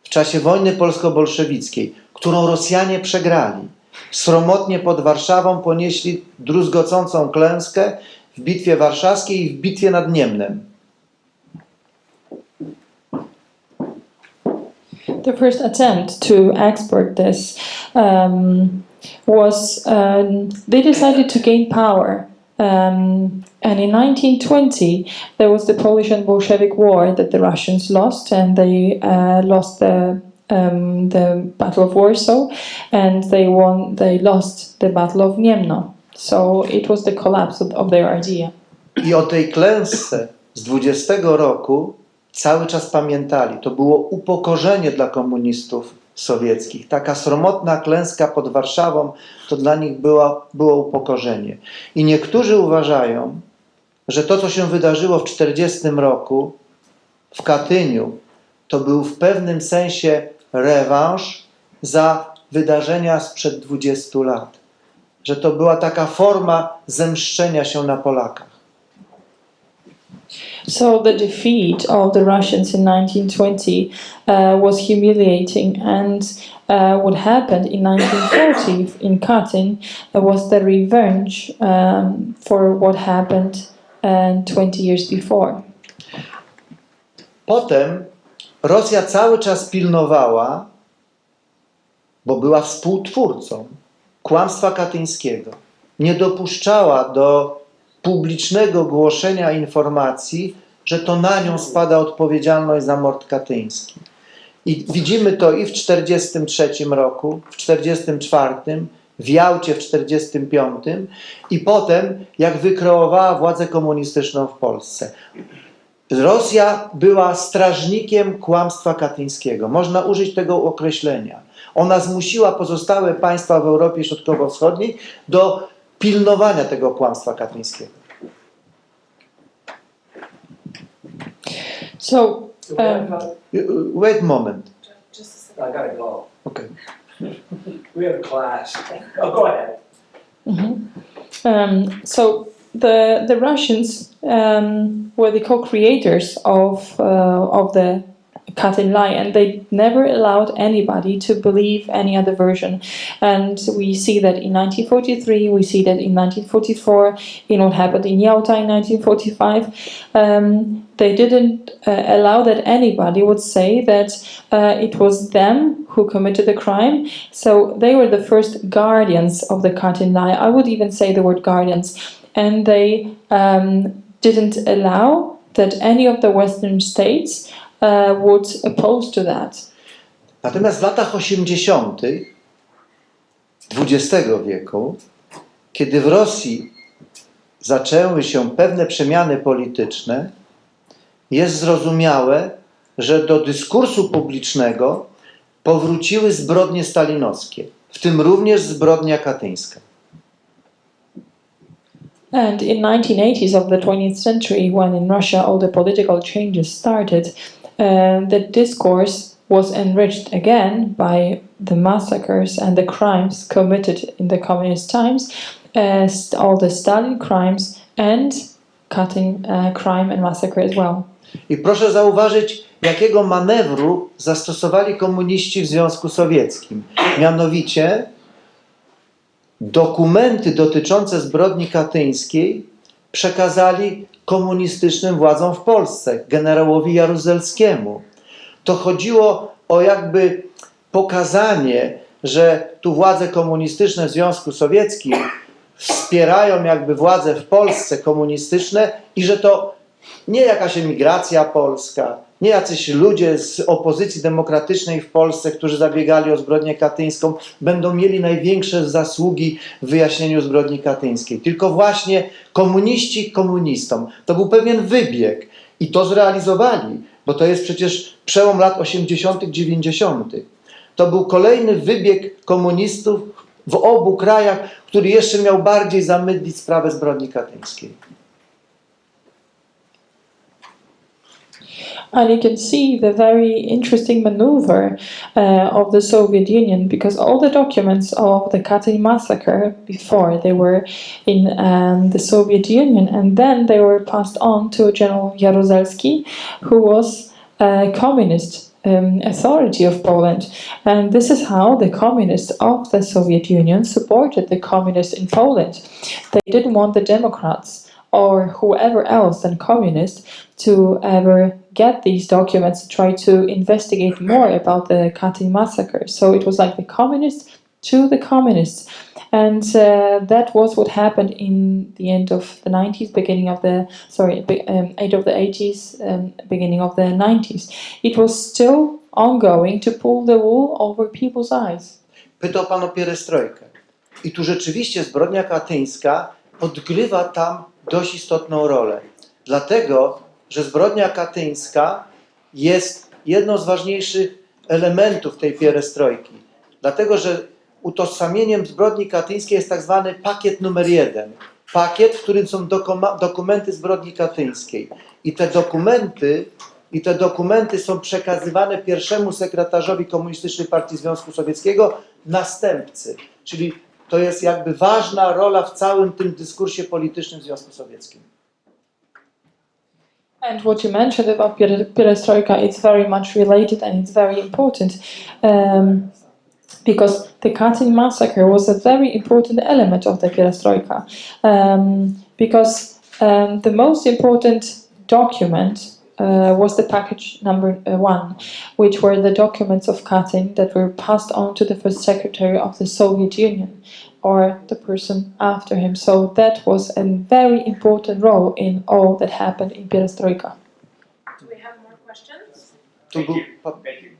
w czasie wojny polsko-bolszewickiej, którą Rosjanie przegrali. Sromotnie pod Warszawą ponieśli druzgocącą klęskę w Bitwie Warszawskiej i w Bitwie nad Niemnem. The first attempt to export this was they decided to gain power, and in 1920 there was the Polish and Bolshevik War that the Russians lost, and they lost the Battle of Warsaw, and they lost the Battle of Niemno. So it was the collapse of their idea. I o tej klęsce z 20 roku cały czas pamiętali. To było upokorzenie dla komunistów sowieckich. Taka sromotna klęska pod Warszawą to dla nich było upokorzenie. I niektórzy uważają, że to, co się wydarzyło w 1940 roku w Katyniu, to był w pewnym sensie rewanż za wydarzenia sprzed 20 lat. Że to była taka forma zemszczenia się na Polakach. So the defeat of the Russians in 1920 was humiliating, and what happened in 1940 in Katyn was the revenge for what happened 20 years before. Potem Rosja cały czas pilnowała, bo była współtwórcą kłamstwa katyńskiego. Nie dopuszczała do publicznego głoszenia informacji, że to na nią spada odpowiedzialność za mord katyński. I widzimy to i w 1943 roku, w 1944, w Jałcie w 1945 i potem, jak wykreowała władzę komunistyczną w Polsce. Rosja była strażnikiem kłamstwa katyńskiego. Można użyć tego określenia. Ona zmusiła pozostałe państwa w Europie Środkowo-Wschodniej do pilnowania tego kłamstwa katyńskiego. So, Wait a moment. I gotta go. Okay. We have a class. Oh, go ahead. so the Russians were the co-creators of the Katyn Lie, and they never allowed anybody to believe any other version. And we see that in 1943, we see that in 1944, in what happened in Yalta in 1945. They didn't allow that anybody would say that it was them who committed the crime. So they were the first guardians of the Katyn Lie. I would even say the word guardians. And they didn't allow that any of the Western states would oppose to that. Natomiast w latach 80. XX wieku, kiedy w Rosji zaczęły się pewne przemiany polityczne, jest zrozumiałe, że do dyskursu publicznego powróciły zbrodnie stalinowskie, w tym również zbrodnia katyńska. And in 1980s of the 20th century, when in Russia all the political changes started, the discourse was enriched again by the massacres and the crimes committed in the communist times, all the Stalin crimes and Katyn crime and massacre as well. I proszę zauważyć, jakiego manewru zastosowali komuniści w Związku Sowieckim. Mianowicie dokumenty dotyczące zbrodni katyńskiej przekazali komunistycznym władzom w Polsce, generałowi Jaruzelskiemu. To chodziło o jakby pokazanie, że tu władze komunistyczne w Związku Sowieckim wspierają jakby władze w Polsce komunistyczne i że to nie jakaś emigracja polska, nie jacyś ludzie z opozycji demokratycznej w Polsce, którzy zabiegali o zbrodnię katyńską, będą mieli największe zasługi w wyjaśnieniu zbrodni katyńskiej. Tylko właśnie komuniści komunistom. To był pewien wybieg i to zrealizowali, bo to jest przecież przełom lat 80., 90. To był kolejny wybieg komunistów w obu krajach, który jeszcze miał bardziej zamydlić sprawę zbrodni katyńskiej. And you can see the very interesting maneuver of the Soviet Union, because all the documents of the Katyn Massacre before, they were in the Soviet Union, and then they were passed on to General Jaruzelski, who was a communist authority of Poland. And this is how the communists of the Soviet Union supported the communists in Poland. They didn't want the Democrats or whoever else than communists to ever get these documents, try to investigate more about the Katyn massacre. So it was like the communists to the communists. And that was what happened in the end of the 90s, beginning of the, end of the 80s, beginning of the 90s. It was still ongoing to pull the wool over people's eyes. Pytał pan o pierestrojkę. I tu rzeczywiście zbrodnia katyńska odgrywa tam dość istotną rolę. Dlatego, że zbrodnia katyńska jest jedną z ważniejszych elementów tej pierestrojki. Dlatego, że utożsamieniem zbrodni katyńskiej jest tak zwany pakiet numer 1. Pakiet, w którym są dokumenty zbrodni katyńskiej. I te dokumenty są przekazywane pierwszemu sekretarzowi Komunistycznej Partii Związku Sowieckiego, następcy. Czyli to jest jakby ważna rola w całym tym dyskursie politycznym w Związku Sowieckim. And what you mentioned about perestroika, it's very much related and it's very important because the Katyn Massacre was a very important element of the perestroika because the most important document was the package number 1, which were the documents of Katyn that were passed on to the first secretary of the Soviet Union or the person after him. So that was a very important role in all that happened in perestroika. Do we have more questions? Thank you. Thank you.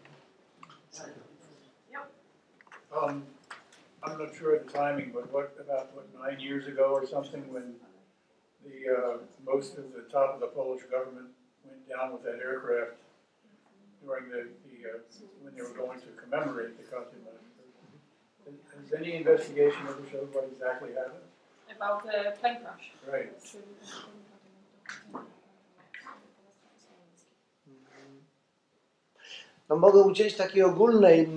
I'm not sure of the timing, but about 9 years ago or something, when most of the top of the Polish government went down with that aircraft during when they were going to commemorate the Katyn Massacre. Has any investigation ever showed what exactly happened? About the plane crash. Right. No, mogę udzielić takiej ogólnej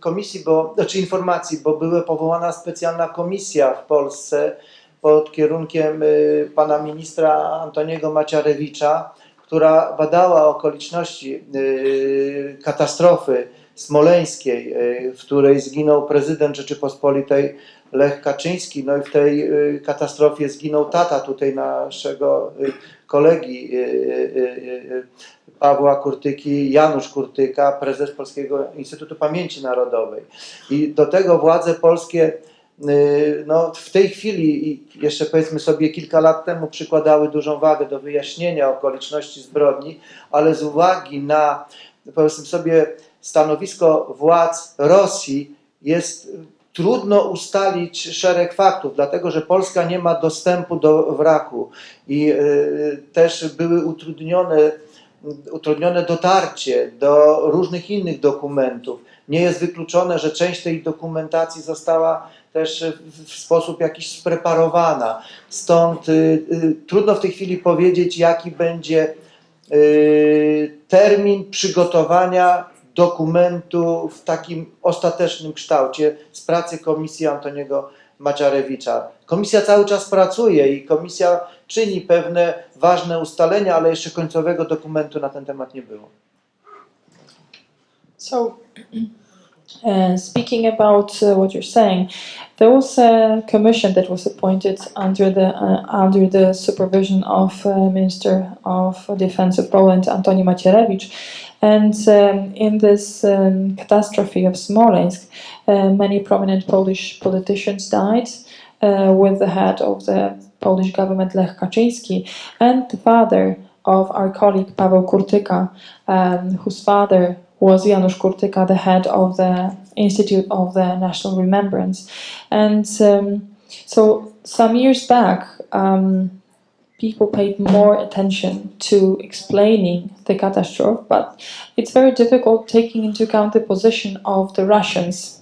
komisji, znaczy informacji, bo była powołana specjalna komisja w Polsce pod kierunkiem pana ministra Antoniego Macierewicza, która badała okoliczności katastrofy smoleńskiej, w której zginął prezydent Rzeczypospolitej Lech Kaczyński. No i w tej katastrofie zginął tata tutaj naszego kolegi Pawła Kurtyki, Janusz Kurtyka, prezes Polskiego Instytutu Pamięci Narodowej. I do tego władze polskie no, w tej chwili i jeszcze powiedzmy sobie kilka lat temu przykładały dużą wagę do wyjaśnienia okoliczności zbrodni, ale z uwagi na, powiedzmy sobie, stanowisko władz Rosji jest trudno ustalić szereg faktów, dlatego że Polska nie ma dostępu do wraku i też były utrudnione dotarcie do różnych innych dokumentów. Nie jest wykluczone, że część tej dokumentacji została też w sposób jakiś spreparowana. Stąd trudno w tej chwili powiedzieć, jaki będzie termin przygotowania dokumentu w takim ostatecznym kształcie z pracy komisji Antoniego Macierewicza. Komisja cały czas pracuje i komisja czyni pewne ważne ustalenia, ale jeszcze końcowego dokumentu na ten temat nie było. So, speaking about what you're saying, there was a commission that was appointed under the supervision of Minister of Defense of Poland, Antoni Macierewicz, and in this catastrophe of Smolensk, many prominent Polish politicians died, with the head of the Polish government Lech Kaczyński and the father of our colleague Paweł Kurtyka, whose father was Janusz Kurtyka, the head of the Institute of the National Remembrance. And so some years back, people paid more attention to explaining the catastrophe, but it's very difficult taking into account the position of the Russians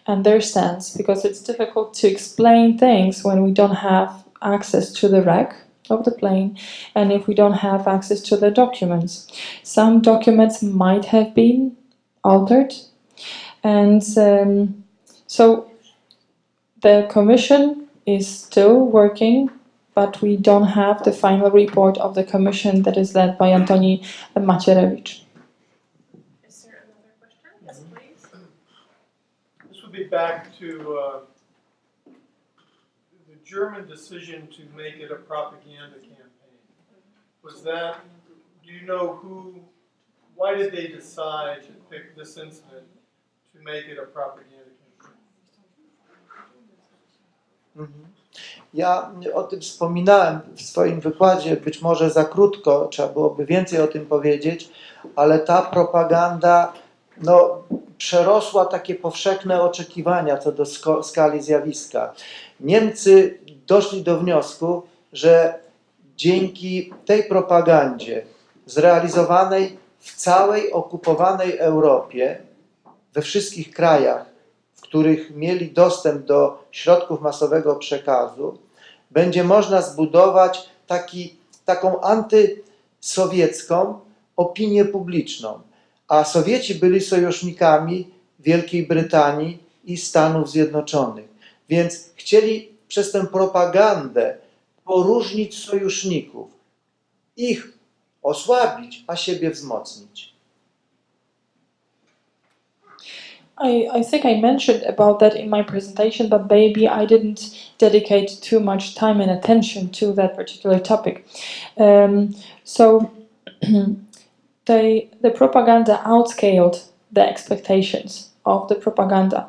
and their stance, because it's difficult to explain things when we don't have access to the wreck of the plane and if we don't have access to the documents. Some documents might have been altered, and so the commission is still working, but we don't have the final report of the commission that is led by Antoni Macierewicz. Is there another question? Yes, please. This would be back to the German decision to make it a propaganda campaign. Was that, do you know why did they decide to pick this incident to make it a propaganda campaign? Ja o tym wspominałem w swoim wykładzie, być może za krótko, trzeba byłoby więcej o tym powiedzieć, ale ta propaganda przerosła takie powszechne oczekiwania co do skali zjawiska. Niemcy doszli do wniosku, że dzięki tej propagandzie zrealizowanej w całej okupowanej Europie we wszystkich krajach, w których mieli dostęp do środków masowego przekazu, będzie można zbudować taką antysowiecką opinię publiczną. A Sowieci byli sojusznikami Wielkiej Brytanii i Stanów Zjednoczonych. Więc chcieli przez tę propagandę poróżnić sojuszników, ich osłabić, a siebie wzmocnić. I think I mentioned about that in my presentation, but maybe I didn't dedicate too much time and attention to that particular topic. The propaganda outscaled the expectations of the propaganda.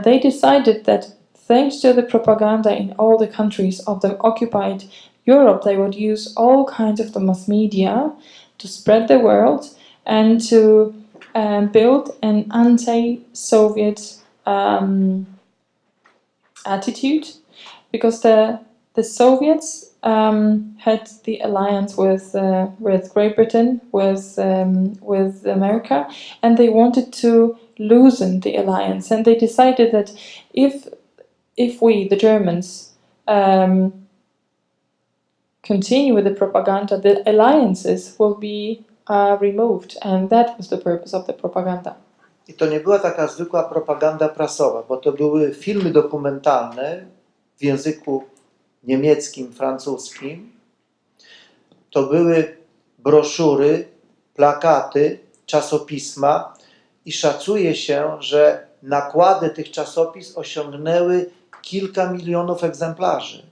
They decided that thanks to the propaganda in all the countries of the occupied Europe, they would use all kinds of the mass media to spread the world and to build an anti-Soviet attitude, because the Soviets had the alliance with Great Britain, with America, and they wanted to loosen the alliance, and they decided that if we, the Germans, continue with the propaganda, the alliances will be removed, and that was the purpose of the propaganda. I to nie była taka zwykła propaganda prasowa, bo to były filmy dokumentalne w języku niemieckim, francuskim. To były broszury, plakaty, czasopisma i szacuje się, że nakłady tych czasopis osiągnęły kilka milionów egzemplarzy.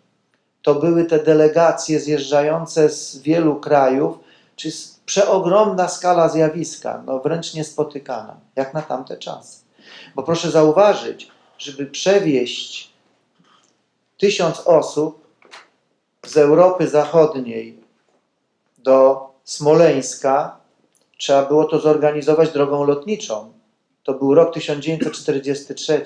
To były te delegacje zjeżdżające z wielu krajów, czy przeogromna skala zjawiska, no wręcz niespotykana, jak na tamte czasy. Bo proszę zauważyć, żeby przewieźć 1000 osób z Europy Zachodniej do Smoleńska, trzeba było to zorganizować drogą lotniczą. To był rok 1943.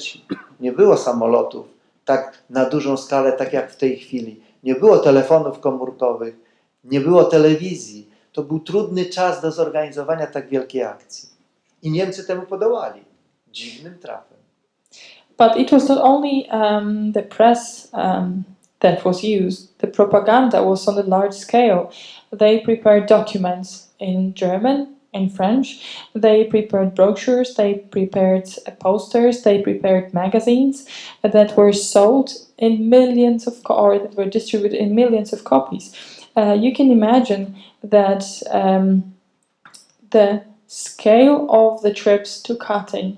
Nie było samolotów tak na dużą skalę, tak jak w tej chwili. Nie było telefonów komórkowych, nie było telewizji. To był trudny czas do zorganizowania tak wielkiej akcji. I Niemcy temu podołali. Dziwnym trafem. But it was not only the press that was used. The propaganda was on a large scale. They prepared documents in German, in French. They prepared brochures. They prepared posters. They prepared magazines that were sold in millions of or that were distributed in millions of copies. You can imagine that the scale of the trips to Katyn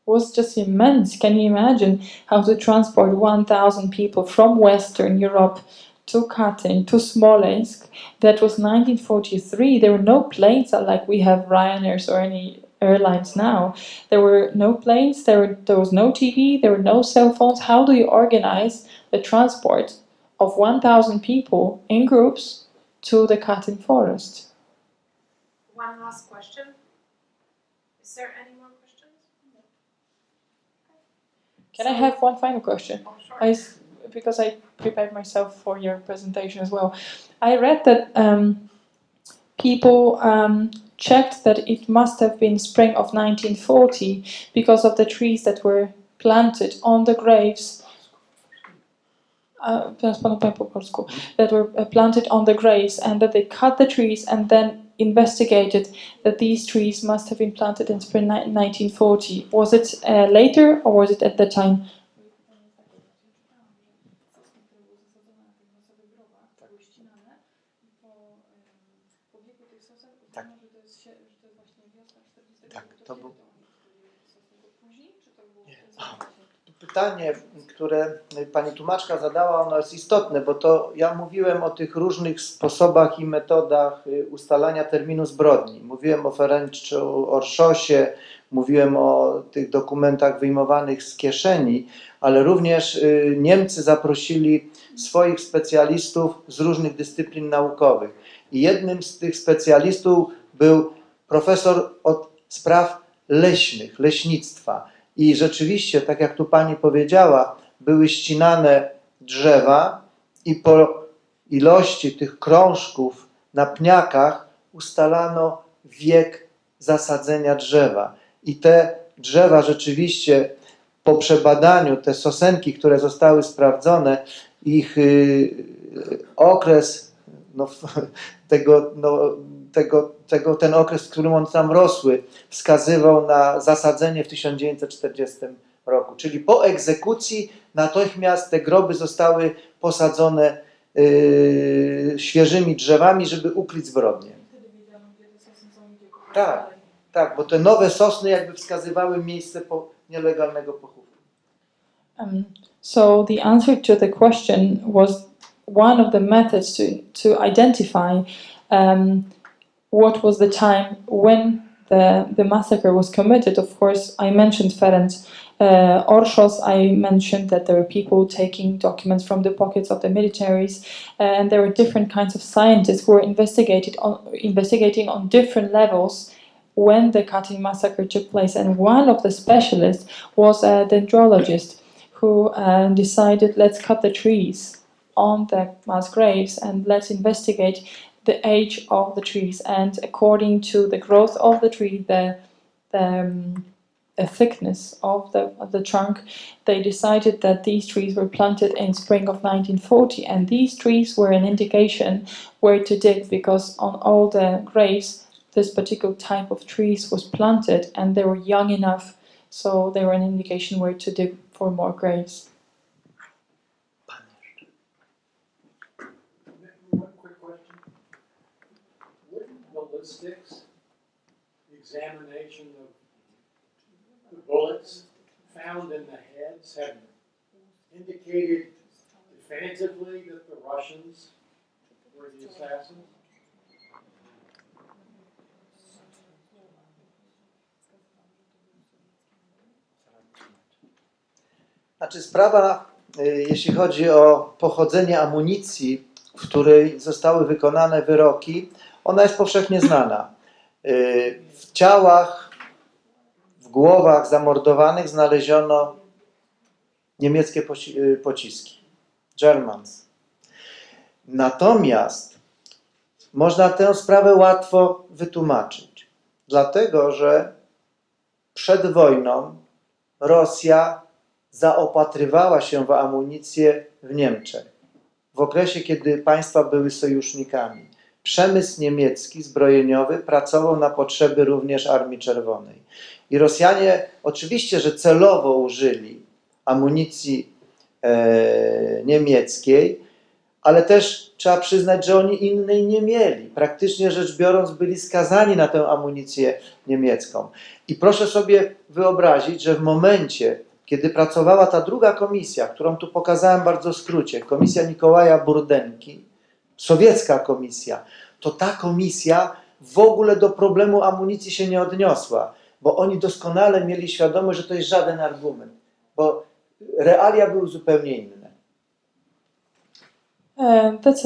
was just immense. Can you imagine how to transport 1,000 people from Western Europe to Katyn, to Smolensk? That was 1943. There were no planes like we have Ryanairs or any airlines now. There were no planes, there was no TV, there were no cell phones. How do you organize the transport of 1,000 people in groups to the Katyn forest? One last question. Is there any more questions? Can I have one final question? Oh, sure. Because I prepared myself for your presentation as well. I read that people checked that it must have been spring of 1940 because of the trees that were planted on the graves. That were planted on the graves, and that they cut the trees and then investigated that these trees must have been planted in spring 1940. Was it later or was it at the time? To był... Pytanie, które pani tłumaczka zadała, ono jest istotne, bo to ja mówiłem o tych różnych sposobach i metodach ustalania terminu zbrodni. Mówiłem o Ferrandzie, Orszosie, mówiłem o tych dokumentach wyjmowanych z kieszeni, ale również Niemcy zaprosili swoich specjalistów z różnych dyscyplin naukowych. I jednym z tych specjalistów był profesor od spraw leśnych, leśnictwa. I rzeczywiście, tak jak tu pani powiedziała, były ścinane drzewa i po ilości tych krążków na pniakach ustalano wiek zasadzenia drzewa. I te drzewa rzeczywiście po przebadaniu, te sosenki, które zostały sprawdzone, ich okres, ten okres, w którym one tam rosły, wskazywał na zasadzenie w 1940 roku. Czyli po egzekucji natychmiast te groby zostały posadzone świeżymi drzewami, żeby ukryć zbrodnię. Tak, tak, bo te nowe sosny jakby wskazywały miejsce nielegalnego pochówku. So the answer to the question was one of the methods to identify what was the time when the massacre was committed. Of course, I mentioned Ferrand. Orszos, I mentioned that there were people taking documents from the pockets of the militaries, and there were different kinds of scientists who were investigating on different levels when the Katyn massacre took place. And one of the specialists was a dendrologist who decided, let's cut the trees on the mass graves and let's investigate the age of the trees. And according to the growth of the tree, the thickness of the trunk, they decided that these trees were planted in spring of 1940, and these trees were an indication where to dig, because on all the graves this particular type of trees was planted and they were young enough, so they were an indication where to dig for more graves. One quick question. Wouldn't ballistics, examination of the bullets found in the heads have indicated definitively that the Russians were the assassins? Znaczy sprawa, jeśli chodzi o pochodzenie amunicji, w której zostały wykonane wyroki, ona jest powszechnie znana. W ciałach, w głowach zamordowanych znaleziono niemieckie pociski. Germans. Natomiast można tę sprawę łatwo wytłumaczyć. Dlatego, że przed wojną Rosja zaopatrywała się w amunicję w Niemczech. W okresie, kiedy państwa były sojusznikami. Przemysł niemiecki, zbrojeniowy, pracował na potrzeby również Armii Czerwonej. I Rosjanie oczywiście, że celowo użyli amunicji niemieckiej, ale też trzeba przyznać, że oni innej nie mieli. Praktycznie rzecz biorąc byli skazani na tę amunicję niemiecką. I proszę sobie wyobrazić, że w momencie, kiedy pracowała ta druga komisja, którą tu pokazałem bardzo w skrócie, komisja Mikołaja Burdenki, sowiecka komisja, to ta komisja w ogóle do problemu amunicji się nie odniosła, bo oni doskonale mieli świadomość, że to jest żaden argument, bo realia były zupełnie inne. That's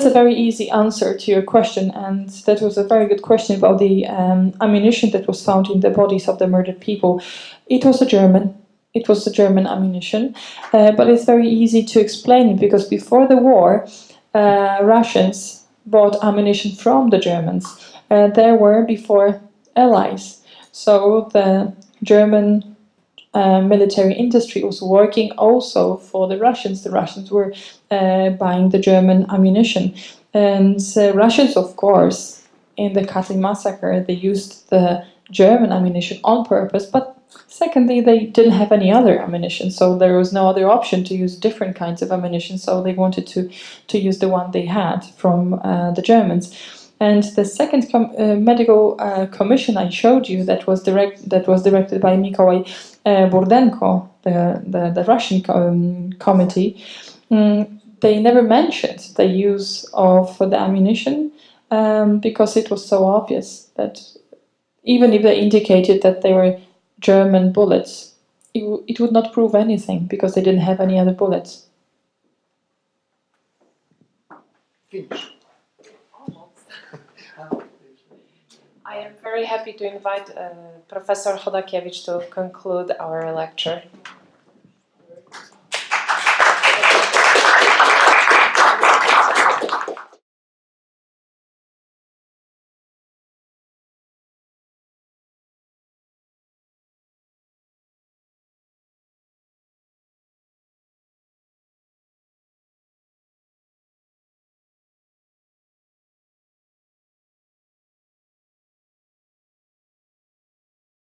a very easy answer to your question, and that was a very good question about the ammunition that was found in the bodies of the murdered people. It was a German ammunition, but it's very easy to explain it, because before the war, Russians bought ammunition from the Germans. There were before allies, so the German military industry was working also for the Russians. The Russians were buying the German ammunition. And Russians, of course, in the Katyn massacre, they used the German ammunition on purpose, but secondly, they didn't have any other ammunition, so there was no other option to use different kinds of ammunition, so they wanted to use the one they had from the Germans. And the second medical commission I showed you, that was directed by Mikołaj Burdenko, the Russian committee, they never mentioned the use of the ammunition because it was so obvious that even if they indicated that they were German bullets, it would not prove anything because they didn't have any other bullets. Finish. I am very happy to invite Professor Chodakiewicz to conclude our lecture.